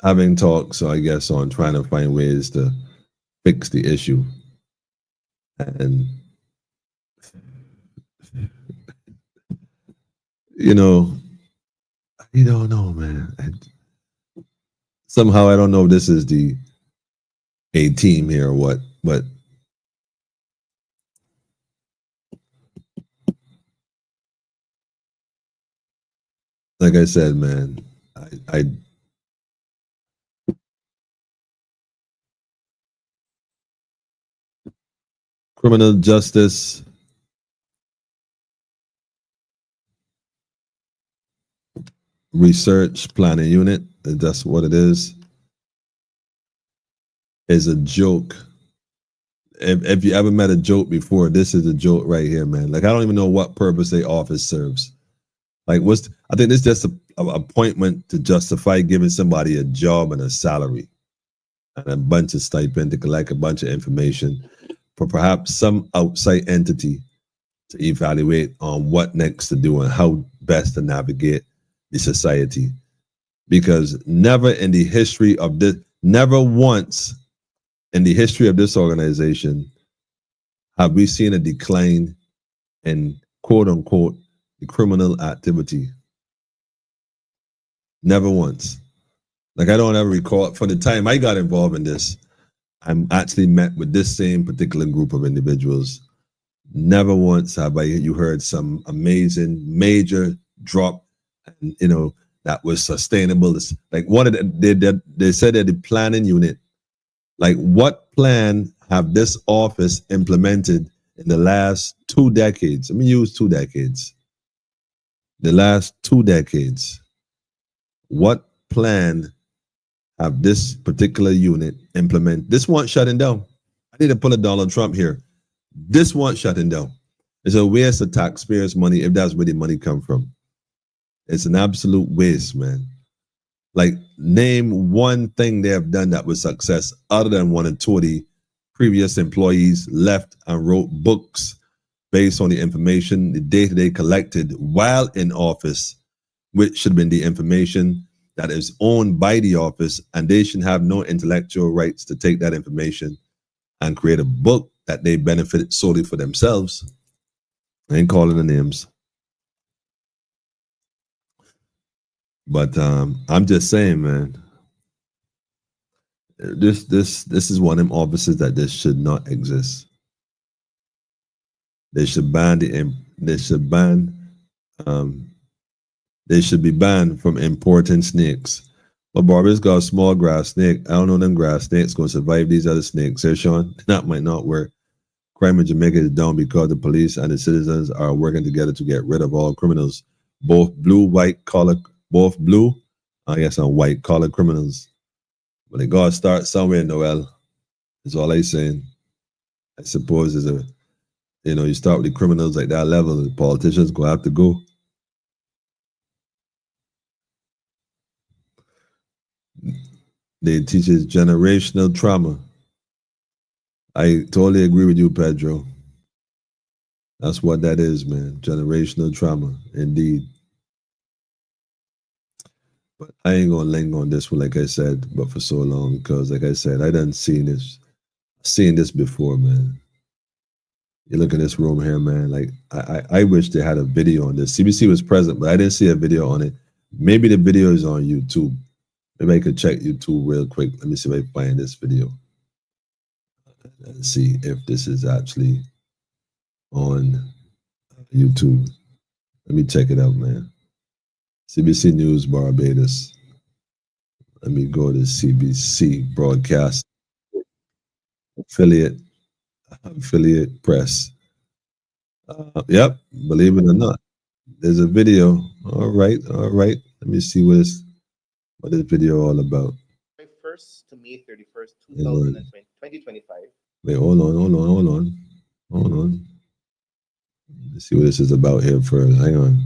having talks, so I guess, on trying to find ways to fix the issue. And You know, you don't know, man. Somehow I don't know if this is the A team here or what, but like I said, man, I criminal justice research planning unit, that's what it is a joke. If you ever met a joke before, this is a joke right here, man. Like I don't even know what purpose the office serves. Like I think it's just a appointment to justify giving somebody a job and a salary and a bunch of stipend to collect a bunch of information for perhaps some outside entity to evaluate on what next to do and how best to navigate the society. Because never in the history of this, never once in the history of this organization have we seen a decline in quote unquote the criminal activity. Never once. Like I don't ever recall from the time I got involved in this, I'm actually met with this same particular group of individuals. Never once have you heard some amazing major drop, and that was sustainable. Like one of they said that the planning unit, like what plan have this office implemented in the last 2 decades? Let me use 2 decades. The last 2 decades. What plan have this particular unit implement? This one shutting down. I need to pull a Donald Trump here. This one shutting down. And so where's the taxpayers' money if that's where the money come from? It's an absolute waste, man. Like name one thing they have done that was success other than one or two of the previous employees left and wrote books based on the information, the data they collected while in office, which should have been the information that is owned by the office, and they should have no intellectual rights to take that information and create a book that they benefit solely for themselves. I ain't calling the names. But I'm just saying, man, this is one of them offices that this should not exist. They should ban they should be banned from importing snakes. But Barbados got a small grass snake. I don't know them grass snakes going to survive these other snakes. Here, Sean, that might not work. Crime in Jamaica is down because the police and the citizens are working together to get rid of all criminals, both blue, and white collar criminals. But they gotta start somewhere, Noel. Is all I saying. I suppose is you start with the criminals like that level, the politicians go have to go. They teach us generational trauma. I totally agree with you, Pedro. That's what that is, man. Generational trauma, indeed. But I ain't gonna linger on this one, like I said, but for so long, because like I said, I done seen this before, man. You look at this room here, man. Like I wish they had a video on this. CBC was present, but I didn't see a video on it. Maybe the video is on YouTube. Maybe I could check YouTube real quick. Let me see if I find this video and see if this is actually on YouTube. Let me check it out, man. CBC News Barbados. Let me go to CBC broadcast affiliate press. Yep, believe it or not, there's a video. All right. Let me see what this video all about. 1st to May 31st, Hang on. 2025. Wait, hold on. Let's see what this is about here first. Hang on.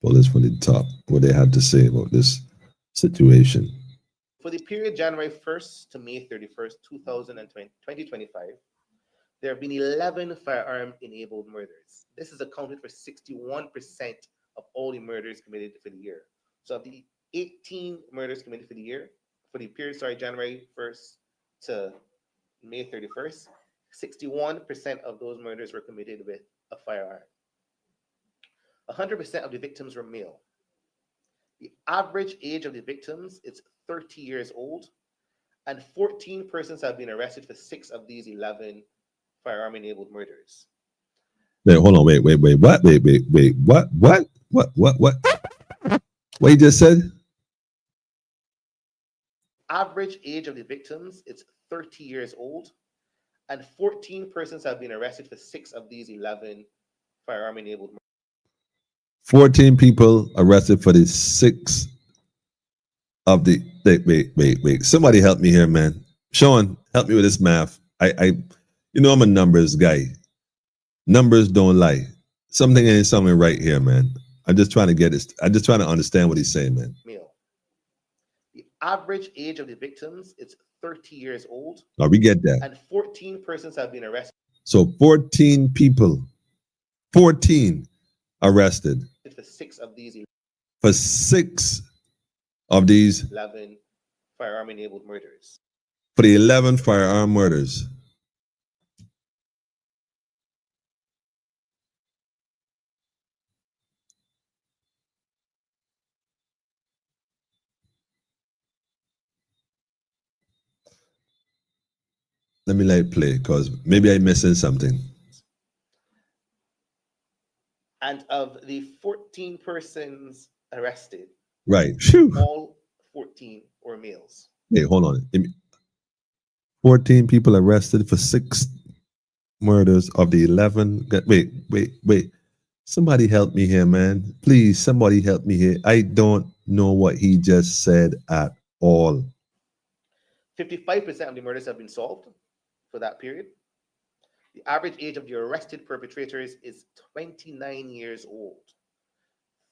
Pull this from the top, what they had to say about this situation. For the period January 1st to May 31st, 2025, there have been 11 firearm-enabled murders. This is accounted for 61% of all the murders committed for the year. So of the 18 murders committed for the year, for the period, January 1st to May 31st, 61% of those murders were committed with a firearm. 100% of the victims were male. The average age of the victims is 30 years old, and 14 persons have been arrested for 6 of these 11 firearm-enabled murders. Wait, hold on, wait, what? Wait, what? What you just said? Average age of the victims is 30 years old, and 14 persons have been arrested for 6 of these 11 firearm-enabled murders. 14 people arrested for the 6 of the wait. Somebody help me here, man. Sean, help me with this math. I'm a numbers guy. Numbers don't lie. Something ain't something right here, man. I'm just trying to get it. I'm just trying to understand what he's saying, man. Male. The average age of the victims is 30 years old. Oh, we get that. And 14 persons have been arrested. So 14 people, 14 arrested for 6 of these. For 6 of these 11 firearm-enabled murders. For the 11 firearm murders. Let me play because maybe I'm missing something. And of the 14 persons arrested, right, Phew. All 14 were males. Wait, hold on. 14 people arrested for 6 murders of the 11. Wait. Somebody help me here, man. Please, somebody help me here. I don't know what he just said at all. 55% of the murders have been solved for that period. The average age of the arrested perpetrators is 29 years old.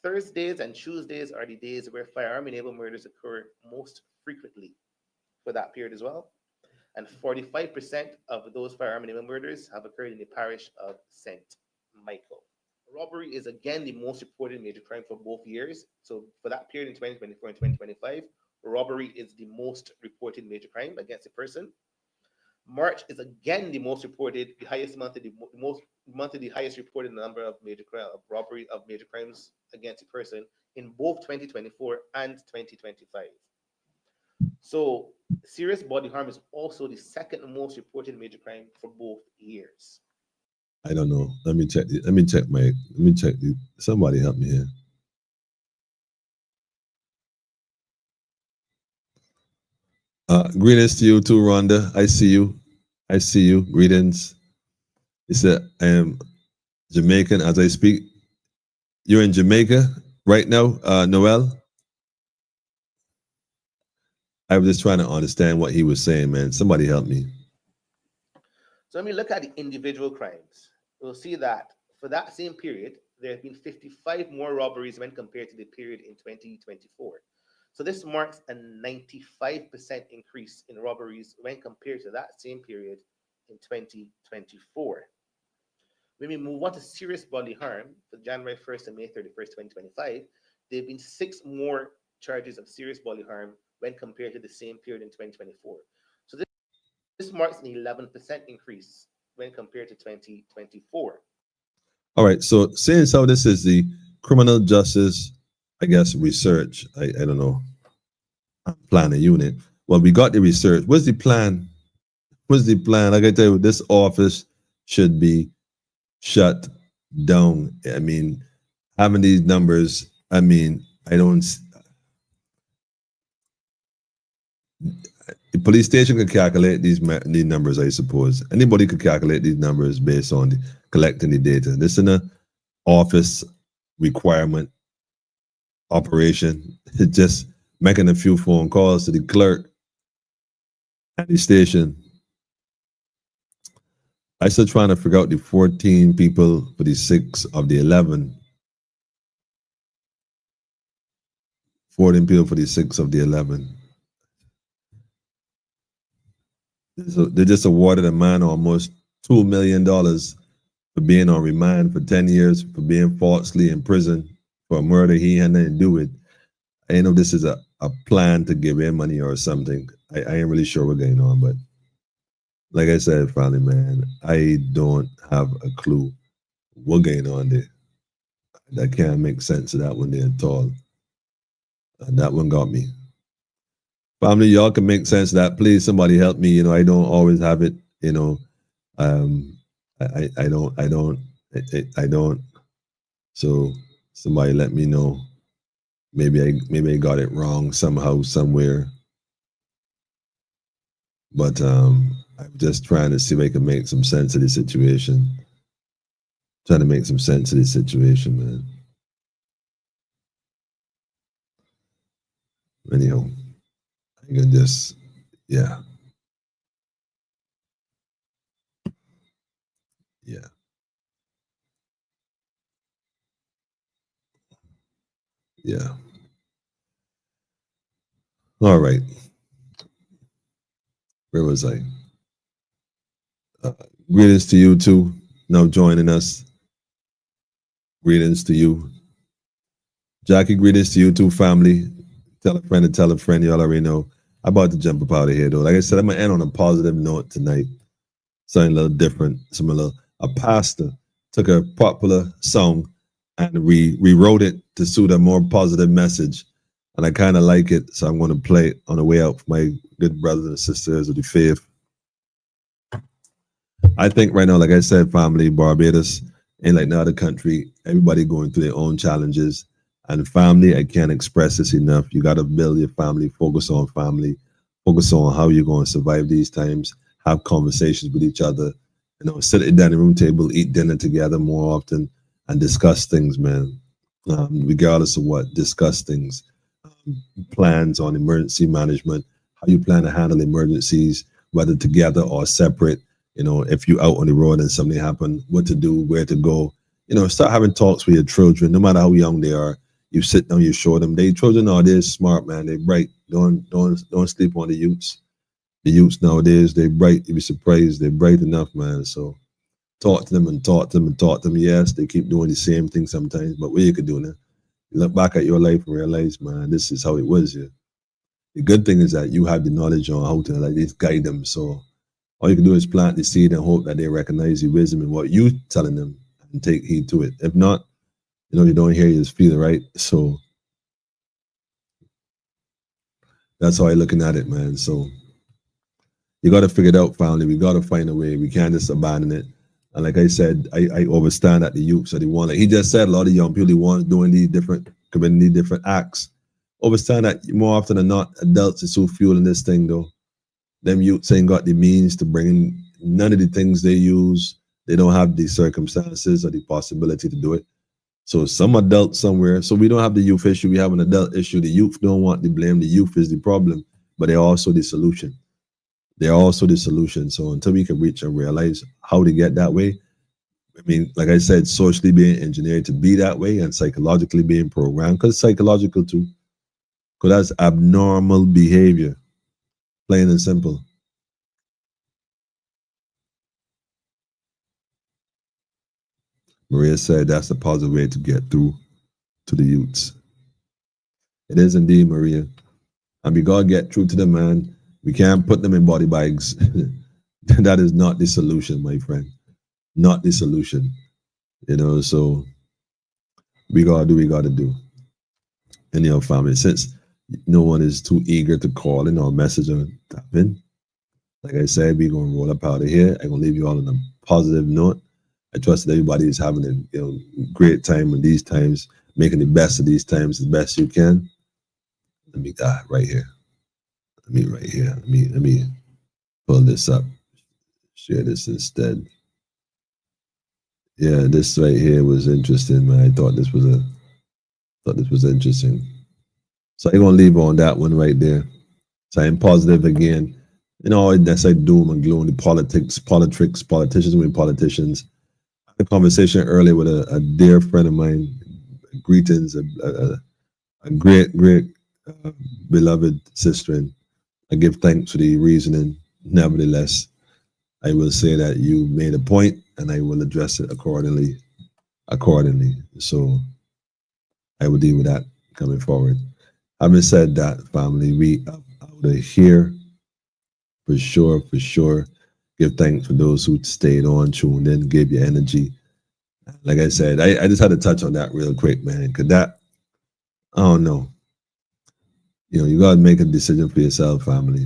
Thursdays and Tuesdays are the days where firearm-enabled murders occur most frequently for that period as well. And 45% of those firearm-enabled murders have occurred in the parish of St. Michael. Robbery is again the most reported major crime for both years. So for that period in 2024 and 2025, robbery is the most reported major crime against a person. March is again the most reported, the highest month, the highest reported number of robbery of major crimes against a person in both 2024 and 2025. So serious bodily harm is also the second most reported major crime for both years. I don't know. Let me check. Somebody help me here. Greetings to you too, Rhonda. I see you. Greetings. He said, I am Jamaican as I speak. You're in Jamaica right now, Noel? I was just trying to understand what he was saying, man. Somebody help me. So when we look at the individual crimes, we'll see that for that same period, there have been 55 more robberies when compared to the period in 2024. So this marks a 95% increase in robberies when compared to that same period in 2024. When we move on to serious bodily harm, for January 1st to May 31st, 2025, there have been 6 more charges of serious bodily harm when compared to the same period in 2024. So this marks an 11% increase when compared to 2024. All right, so since how this is the criminal justice, I guess, research, I don't know, plan a unit. Well, we got the research. What's the plan? Like I tell you, this office should be shut down. I mean, having these numbers, I mean, the police station could calculate these numbers, I suppose. Anybody could calculate these numbers based on collecting the data. This is an office requirement operation. It's just making a few phone calls to the clerk at the station. I still trying to figure out the 14 people for the 6 of the 11. 14 people for the 6 of the 11. So they just awarded a man almost $2 million for being on remand for 10 years, for being falsely in prison for a murder he had nothing to do with. I know this is a plan to give him money or something. I ain't really sure what's going on, but like I said, finally, man, I don't have a clue what's going on there. I can't make sense of that one there at all. And that one got me. Family, y'all can make sense of that. Please, somebody help me. You know, I don't always have it. You know, I don't. So somebody let me know. Maybe I got it wrong somehow, somewhere. But I'm just trying to see if I can make some sense of the situation. Trying to make some sense of the situation, man. Anyhow, I can just, yeah. Yeah. Yeah. All right. Where was I? Greetings to you too. Now joining us. Greetings to you. Jackie, greetings to you too, family. Tell a friend to tell a friend. Y'all already know. I'm about to jump up out of here though. Like I said, I'm gonna end on a positive note tonight. Something a little different. A pastor took a popular song and rewrote it to suit a more positive message. And I kind of like it. So I'm going to play it on the way out for my good brothers and sisters of the faith. I think right now, like I said, family, Barbados ain't like no other country. Everybody going through their own challenges. And family, I can't express this enough. You got to build your family, focus on family, focus on how you're going to survive these times, have conversations with each other, you know, sit at the dining room table, eat dinner together more often, and discuss things, man. Regardless of what, discuss things. Plans on emergency management, how you plan to handle emergencies, whether together or separate. You know, if you're out on the road and something happen, what to do, where to go. You know, start having talks with your children, no matter how young they are. You sit down, you show them. They children nowadays smart, man. They bright. Don't sleep on the youths. The youths nowadays, they bright. You'd be surprised. They're bright enough, man. So talk to them and talk to them and talk to them. Yes, they keep doing the same thing sometimes, but what you could do now? You look back at your life and realize, man, this is how it was here. The good thing is that you have the knowledge on how to like just guide them. So all you can do is plant the seed and hope that they recognize the wisdom in what you telling them and take heed to it. If not, you know, you don't hear, you just feel it, right? So that's how I'm looking at it, man. So you got to figure it out, family. We got to find a way. We can't just abandon it. And like I said, I understand that the youth, so they want, like he just said, a lot of young people, they want doing these different, committing these different acts. Understand that more often than not, adults is so fueling this thing, though. Them youths ain't got the means to bring in none of the things they use. They don't have the circumstances or the possibility to do it. So some adult somewhere, so we don't have the youth issue, we have an adult issue. The youth don't want the blame. The youth is the problem, but they're also the solution. They're also the solution. So until we can reach and realize how to get that way, I mean, like I said, socially being engineered to be that way and psychologically being programmed, because it's psychological too, because that's abnormal behavior, plain and simple. Maria said that's the positive way to get through to the youths. It is indeed, Maria. And we gotta get through to them, man. We can't put them in body bags. That is not the solution, my friend. Not the solution. You know, so we gotta do what we gotta do. And your family, since no one is too eager to call in or message or tap in, like I said, we're gonna roll up out of here. I'm gonna leave you all on a positive note. I trust that everybody is having a great time in these times, making the best of these times as best you can. Let me right here. Let me pull this up. Share this instead. Yeah, this right here was interesting, man. I thought this was interesting. So I'm gonna leave on that one right there. So I'm positive again. You know, that's like doom and gloom, the politics, politicians with politicians. I had a conversation earlier with a dear friend of mine. Greetings, a great, beloved sister, and I give thanks for the reasoning. Nevertheless, I will say that you made a point, and I will address it accordingly. So I will deal with that coming forward. Having said that, family, we out of here for sure. Give thanks for those who stayed on, tuned in, gave you energy, like I said, I just had to touch on that real quick, man, because that, I don't know. You know, you gotta make a decision for yourself, family.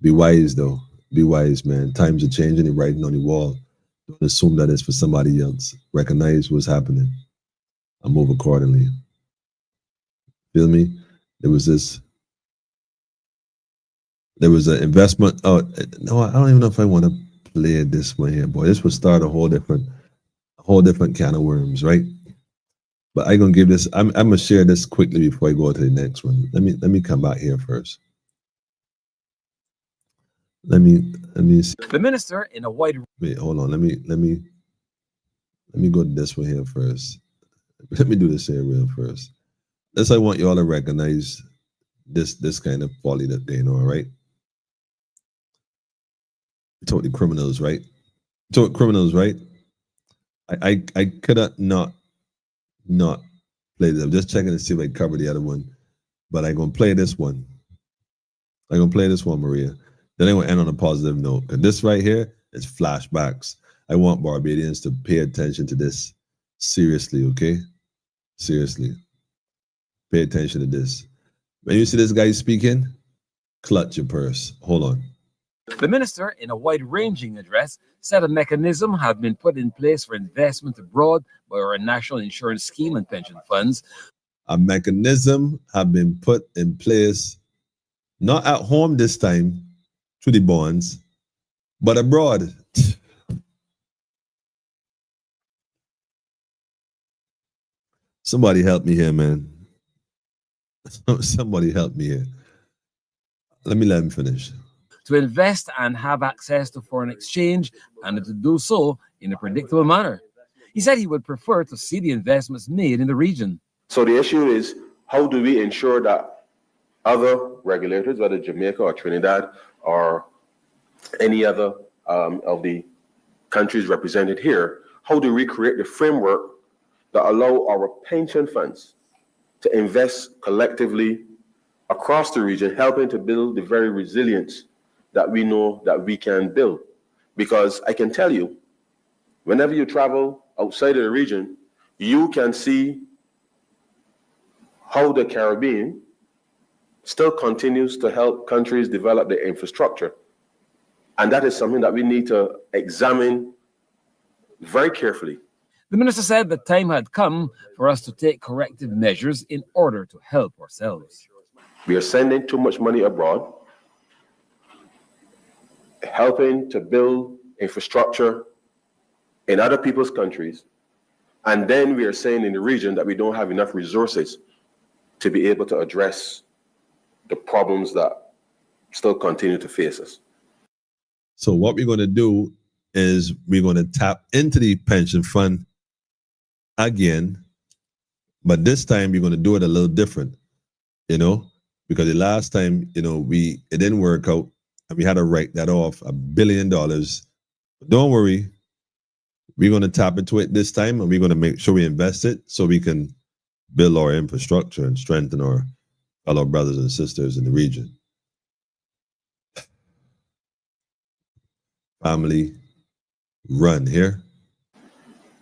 Be wise though. Be wise, man. Times are changing, you're writing on the wall. Don't assume that it's for somebody else. Recognize what's happening and move accordingly. Feel me? There was an investment. Oh no, I don't even know if I want to play this one here, boy. This would start a whole different can of worms, right? But I'm gonna give this. I'm gonna share this quickly before I go to the next one. Let me come back here first. Let me see. The minister in a wide. Wait, hold on. Let me go to this one here first. Let me do this here real first. This I want you all to recognize this kind of folly that they know, right? We talk to criminals, right? I could have not play this. I'm just checking to see if I cover the other one, but I'm gonna play this one. Maria. Then I'm gonna end on a positive note. And this right here is flashbacks. I want Barbadians to pay attention to this seriously, okay? Seriously. Pay attention to this. When you see this guy speaking, clutch your purse. Hold on. The minister, in a wide-ranging address, said a mechanism had been put in place for investment abroad by our national insurance scheme and pension funds. A mechanism had been put in place, not at home this time, through the bonds, but abroad. Somebody help me here, man. Somebody help me here. Let him finish. To invest and have access to foreign exchange, and to do so in a predictable manner. He said he would prefer to see the investments made in the region. So the issue is, how do we ensure that other regulators, whether Jamaica or Trinidad or any other of the countries represented here, how do we create the framework that allow our pension funds to invest collectively across the region, helping to build the very resilience that we know that we can build? Because I can tell you, whenever you travel outside of the region, you can see how the Caribbean still continues to help countries develop their infrastructure. And that is something that we need to examine very carefully. The minister said the time had come for us to take corrective measures in order to help ourselves. We are sending too much money abroad, helping to build infrastructure in other people's countries. And then we are saying in the region that we don't have enough resources to be able to address the problems that still continue to face us. So what we're going to do is we're going to tap into the pension fund again, but this time we're going to do it a little different, because the last time, it didn't work out and we had to write that off $1 billion. Don't worry. We're going to tap into it this time, and we're going to make sure we invest it so we can build our infrastructure and strengthen our fellow brothers and sisters in the region. Family, run here.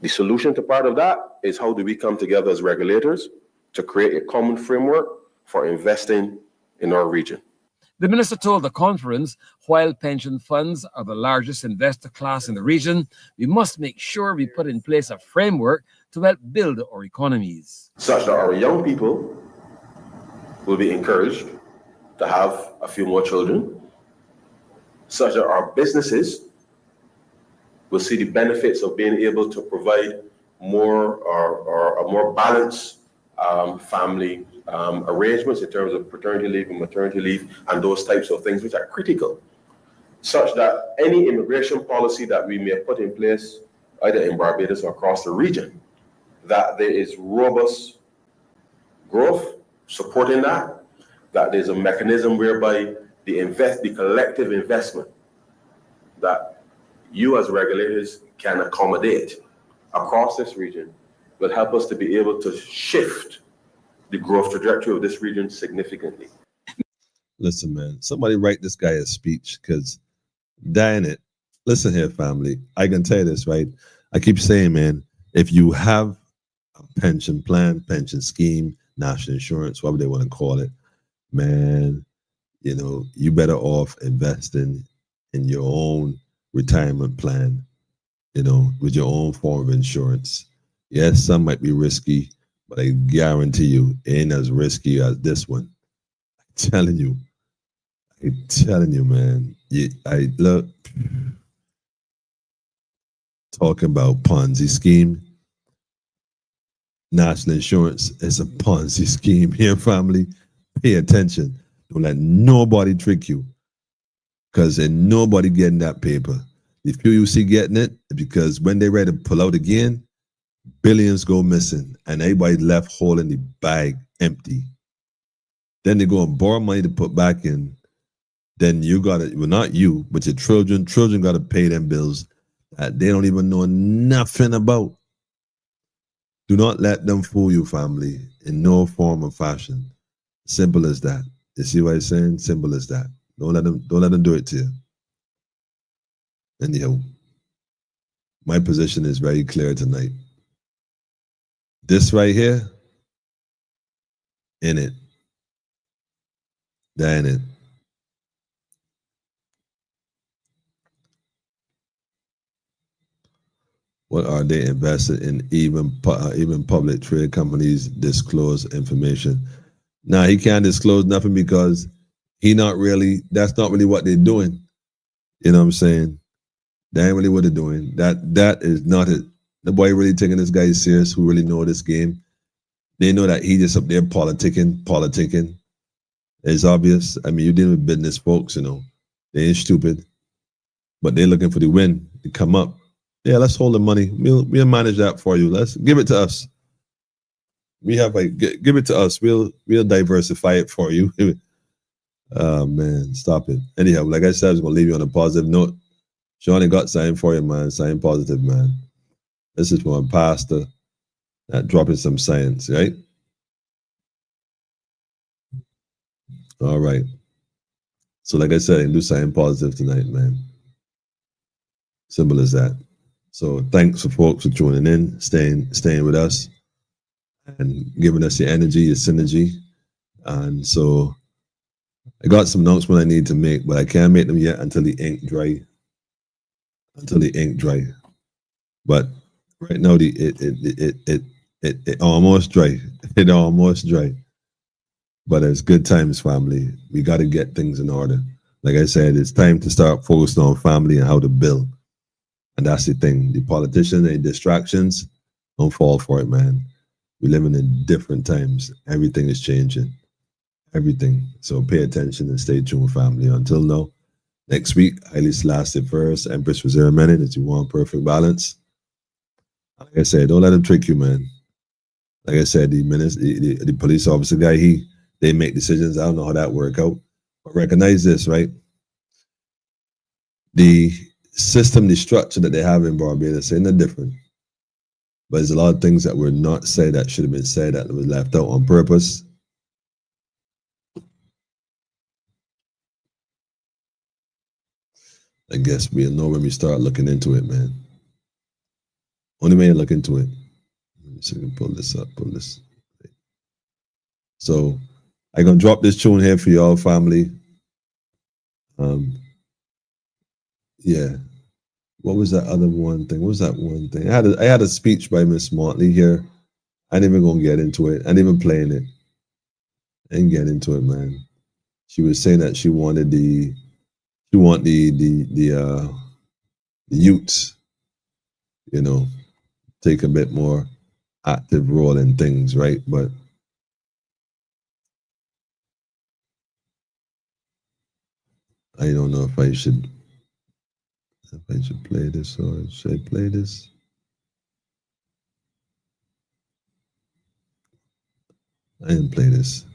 The solution to part of that is, how do we come together as regulators to create a common framework for investing in our region? The minister told the conference, while pension funds are the largest investor class in the region, we must make sure we put in place a framework to help build our economies, such that our young people will be encouraged to have a few more children, such that our businesses will see the benefits of being able to provide more or a more balanced family arrangements in terms of paternity leave and maternity leave and those types of things, which are critical, such that any immigration policy that we may put in place, either in Barbados or across the region, that there is robust growth supporting that there's a mechanism whereby the collective investment that you as regulators can accommodate across this region will help us to be able to shift the growth trajectory of this region significantly. Listen, man, somebody write this guy a speech, because dang it. Listen here, family. I can tell you this, right? I keep saying, man, if you have a pension plan, pension scheme, national insurance, whatever they want to call it, man, you know, you better off investing in your own retirement plan, you know, with your own form of insurance. Yes, some might be risky, but I guarantee you, it ain't as risky as this one. I'm telling you, man. I look, talking about Ponzi scheme. National insurance is a Ponzi scheme here, family. Pay attention. Don't let nobody trick you, because ain't nobody getting that paper. The few you see getting it, because when they ready to pull out again, billions go missing and everybody left holding the bag empty. Then they go and borrow money to put back in. Then you gotta, well, not you, but your children gotta pay them bills that they don't even know nothing about. Do not let them fool you, family, in no form or fashion. Simple as that. You see what I'm saying? Simple as that. Don't let them do it to you. Anyhow, my position is very clear tonight. This right here, in it. They're in it. What are they invested in? Even public trade companies disclose information. Now, he can't disclose nothing because that's not really what they're doing. You know what I'm saying? That ain't really what they're doing. That is not it. Nobody really taking this guy serious who really know this game. They know that he just up there politicking. It's obvious. I mean, you dealing with business folks, you know. They ain't stupid. But they're looking for the win to come up. Yeah, let's hold the money. We'll manage that for you. Let's give it to us. We have give it to us. We'll diversify it for you. Oh man, stop it. Anyhow, like I said, I was gonna leave you on a positive note. Shawnee got something for you, man. Something positive, man. This is from a pastor that dropping some science, right? All right. So like I said, I can do something positive tonight, man. Simple as that. So thanks for folks for tuning in, staying with us, and giving us your energy, your synergy. And so I got some announcements I need to make, but I can't make them yet until the ink dry. But right now it almost dry. It almost dry. But it's good times, family. We got to get things in order. Like I said, it's time to start focusing on family and how to build. And that's the thing. The politicians and distractions, don't fall for it, man. We're living in different times. Everything is changing. Everything. So pay attention and stay tuned, family. Until now, next week, Haile Selassie first, Empress Reserve Menin, as you want perfect balance. Like I said, don't let them trick you, man. Like I said, the police officer guy, they make decisions. I don't know how that work out. But recognize this, right? The system, the structure that they have in Barbados ain't no different. But there's a lot of things that were not said that should have been said that was left out on purpose. I guess we'll know when we start looking into it, man. Only way to look into it. Let me see if I can pull this up, So I'm gonna drop this tune here for y'all, family. Yeah. What was that other one thing? What was that one thing? I had a speech by Miss Motley here. I ain't even gonna get into it. I ain't even playing it. I ain't get into it, man. She was saying that she wanted the youths, you know, take a bit more active role in things, right? But I don't know if I should play this or should I play this? I didn't play this.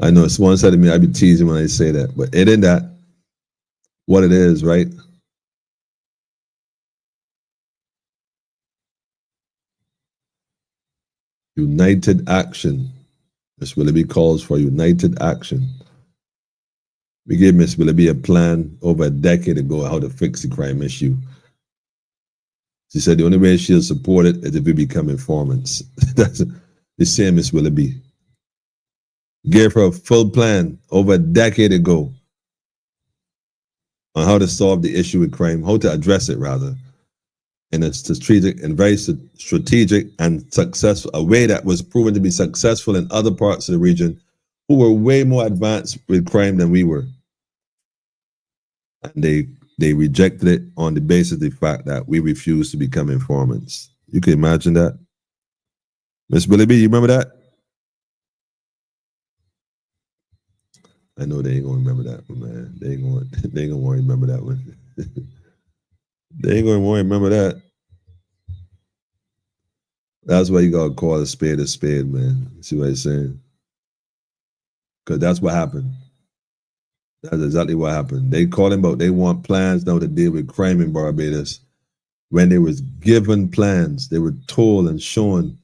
I know someone said to me, I'd be teasing when I say that, but it ain't that. What it is, right? United action. Miss Willoughby calls for united action. We gave Miss Willoughby a plan over a decade ago how to fix the crime issue. She said the only way she'll support it is if we become informants. That's the same as Willoughby. Gave her a full plan over a decade ago on how to solve the issue with crime, how to address it rather, in a strategic and very strategic and successful, a way that was proven to be successful in other parts of the region who were way more advanced with crime than we were. And they rejected it on the basis of the fact that we refused to become informants. You can imagine that? Miss Willoughby, you remember that? I know they ain't gonna remember that one, man. They ain't gonna want to remember that one. They ain't gonna want to remember that. That's why you gotta call a spade, man. See what I'm saying? Because that's what happened. That's exactly what happened. They called him out. They want plans now to deal with crime in Barbados. When they was given plans, they were told and shown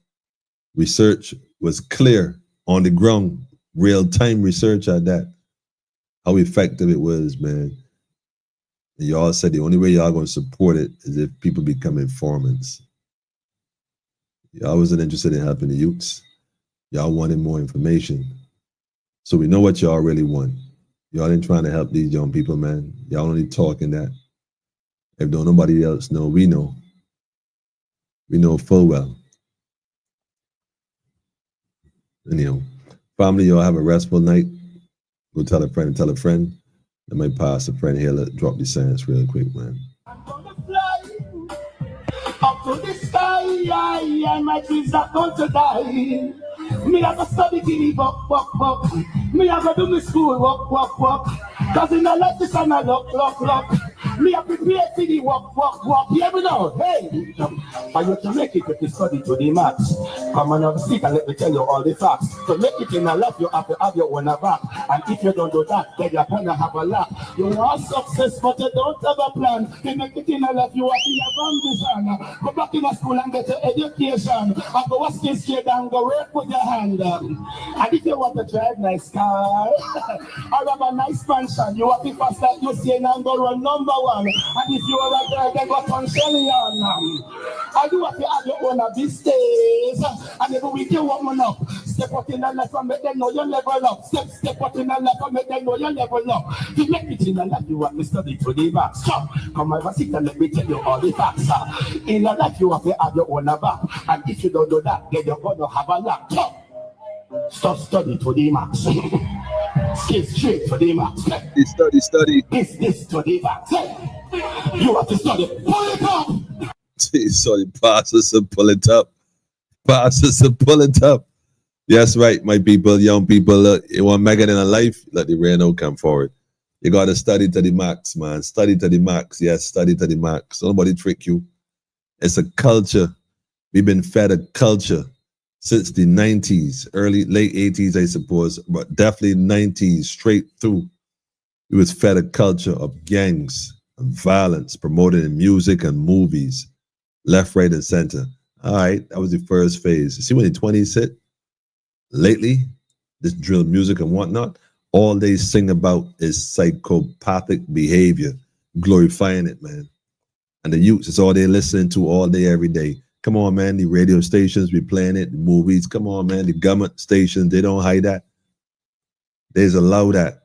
research was clear on the ground, real-time research at that. How effective it was, man. And y'all said the only way y'all gonna support it is if people become informants. Y'all wasn't interested in helping the youths. Y'all wanted more information. So we know what y'all really want. Y'all ain't trying to help these young people, man. Y'all only talking that. If don't nobody else know, we know. We know full well. Anyhow, family, y'all have a restful night. Go tell a friend, tell a friend. I might pass a friend here, drop the science real quick, man. I'm gonna fly up to the sky, and my dreams are going to die. Me have to study kitty buck. Me have to do my school walk. Cause in the life this time I look. Me have to prepare for the walk. Here we know, hey. I used to make it if you study to the max. Come on, have a seat and let me tell you all the facts. To make it in a life, you have to have your own back. And if you don't do that, then you're gonna have a lot. You want success, but you don't have a plan. To make it in a life, you have to have ambition. Go back in a school and get your education. And go a skill straight and go work with your hand. And if you want to drive nice car, or have a nice mansion, you have to fast like you say and go run number one. And if you are a girl, then go turn Shelly on. And you have to have your own business. And every week you woman up. Step out in the life and make them know you level up. Step out in the life and make them know you level up. To make it in the life, you have to study to the max. Come over, sit and let me tell you all the facts. In the life, you have to have your own back. And if you don't do that, then you're going to have a laptop. Stop study to the max. Skip straight to the max. Study. This to the max. You have to study. Pull it up. Sorry, pass us and pull it up. Yes, right, my people, young people. Look, you want make it in a life, let the Reno come forward. You got to study to the max, man. Study to the max. Yes, study to the max. Nobody trick you. It's a culture. We've been fed a culture since the 90s, late 80s, I suppose, but definitely 90s, straight through. We was fed a culture of gangs and violence promoted in music and movies, left, right, and center. All right, that was the first phase. See when the 20s hit? Lately, this drill music and whatnot, all they sing about is psychopathic behavior, glorifying it, man. And the youths, it's all they listening to all day, every day. Come on, man, the radio stations be playing it, the movies. Come on, man, the government stations, they don't hide that. They just allow that.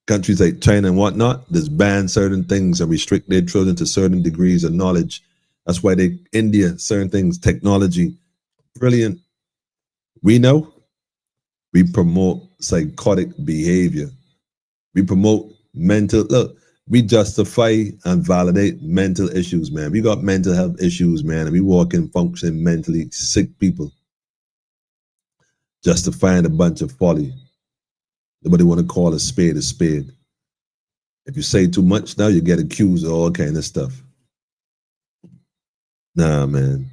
Countries like China and whatnot, just ban certain things and restrict their children to certain degrees of knowledge. That's why India, certain things, technology, brilliant. We know we promote psychotic behavior. We promote we justify and validate mental issues, man. We got mental health issues, man, and we walk in functioning mentally sick people. Justifying a bunch of folly. Nobody want to call a spade a spade. If you say too much now, you get accused of all kind of stuff. Nah, man.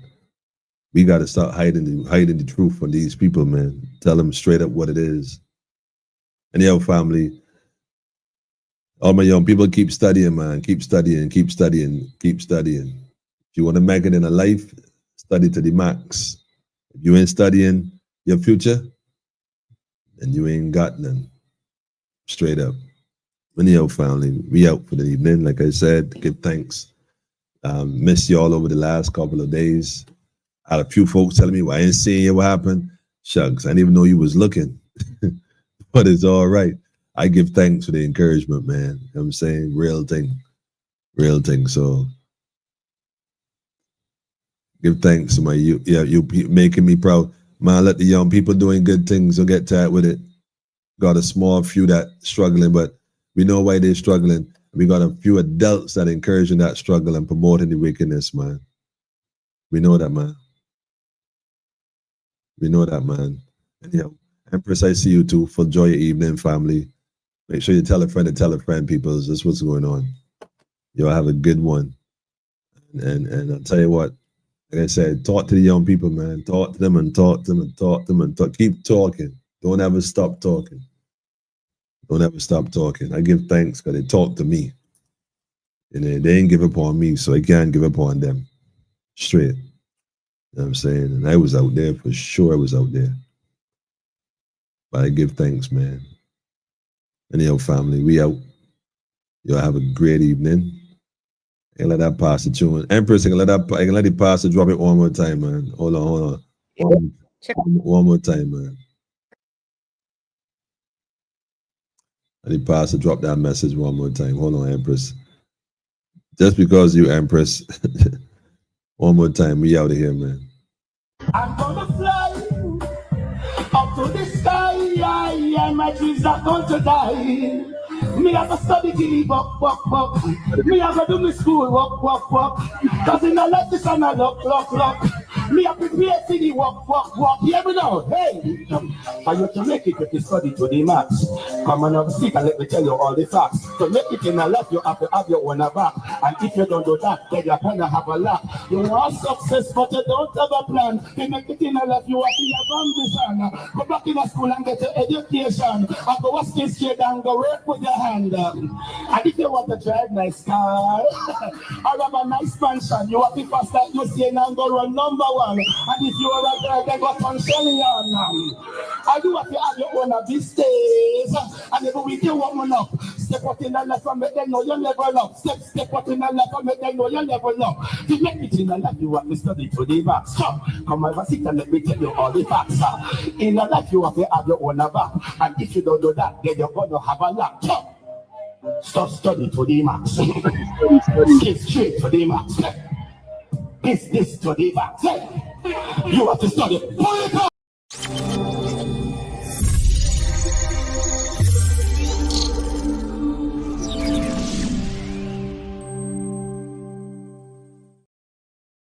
We got to start hiding the truth from these people, man. Tell them straight up what it is. And yo, family, all my young people, keep studying, man. Keep studying. If you want to make it in a life, study to the max. If you ain't studying your future, then you ain't got none. Straight up. And yo, family, we out for the evening. Like I said, give thanks Missed you all over the last couple of days. I had a few folks telling me, well, I ain't seeing you, what happened? Shucks, I didn't even know you was looking. But it's all right. I give thanks for the encouragement, man. You know what I'm saying? Real thing. Real thing. So give thanks to my youth. Yeah, you making me proud. Man, let the young people doing good things so get tired with it. Got a small few that struggling, but we know why they're struggling. We got a few adults that encouraging that struggle and promoting the wickedness, man. We know that, man. We know that, man. And yeah, Empress, I see you too. Enjoy your evening, family. Make sure you tell a friend, people. This is what's going on. You'll have a good one. And I'll tell you what, like I said, talk to the young people, man. Talk to them and talk to them and talk to them and talk. Keep talking. Don't ever stop talking. Don't ever stop talking. I give thanks because they talk to me. And they ain't give up on me, so I can't give up on them. Straight. You know what I'm saying? And I was out there for sure. I was out there. But I give thanks, man. Anyhow, family, we out. Y'all have a great evening. I can let that pastor tune. Empress, I can let the pastor drop it one more time, man. Hold on. One more time, man. Let the pastor drop that message one more time. Hold on, Empress. Just because you Empress, one more time, we out of here, man. I'm gonna fly up to the sky, and my dreams are going to die. Me have to study gilly buck. Me have to do my school walk. Cause in a life this and a lock. Me have to prepare for the walk. Here we go, hey. For you to make it, you study to the max. Come on up, seek and let me tell you all the facts. To make it in a life, you have to have your own back. And if you don't do that, then you're gonna have a lack. You want success, but you don't have a plan. To make it in a life, you have to have ambition. Go back in a school and get your education. And go a skill straight and go work with your hand. And if you want to drive nice car or have a nice mansion, you have to fast like you say and go run number one. And if you are a girl, then go from Shelly on. And you have to have your own business. And every week you warm up. Step out in the left and make them know you level up. Step out in the left and make them know you level up. To make it in the life, you have to study to the max. Come over, sit and let me tell you all the facts. In the life, you have to have your own back. And if you don't do that, then you're going to have a lot. Stop study to the max. Skip straight to the max. This to the max. You have to study. Pull it up.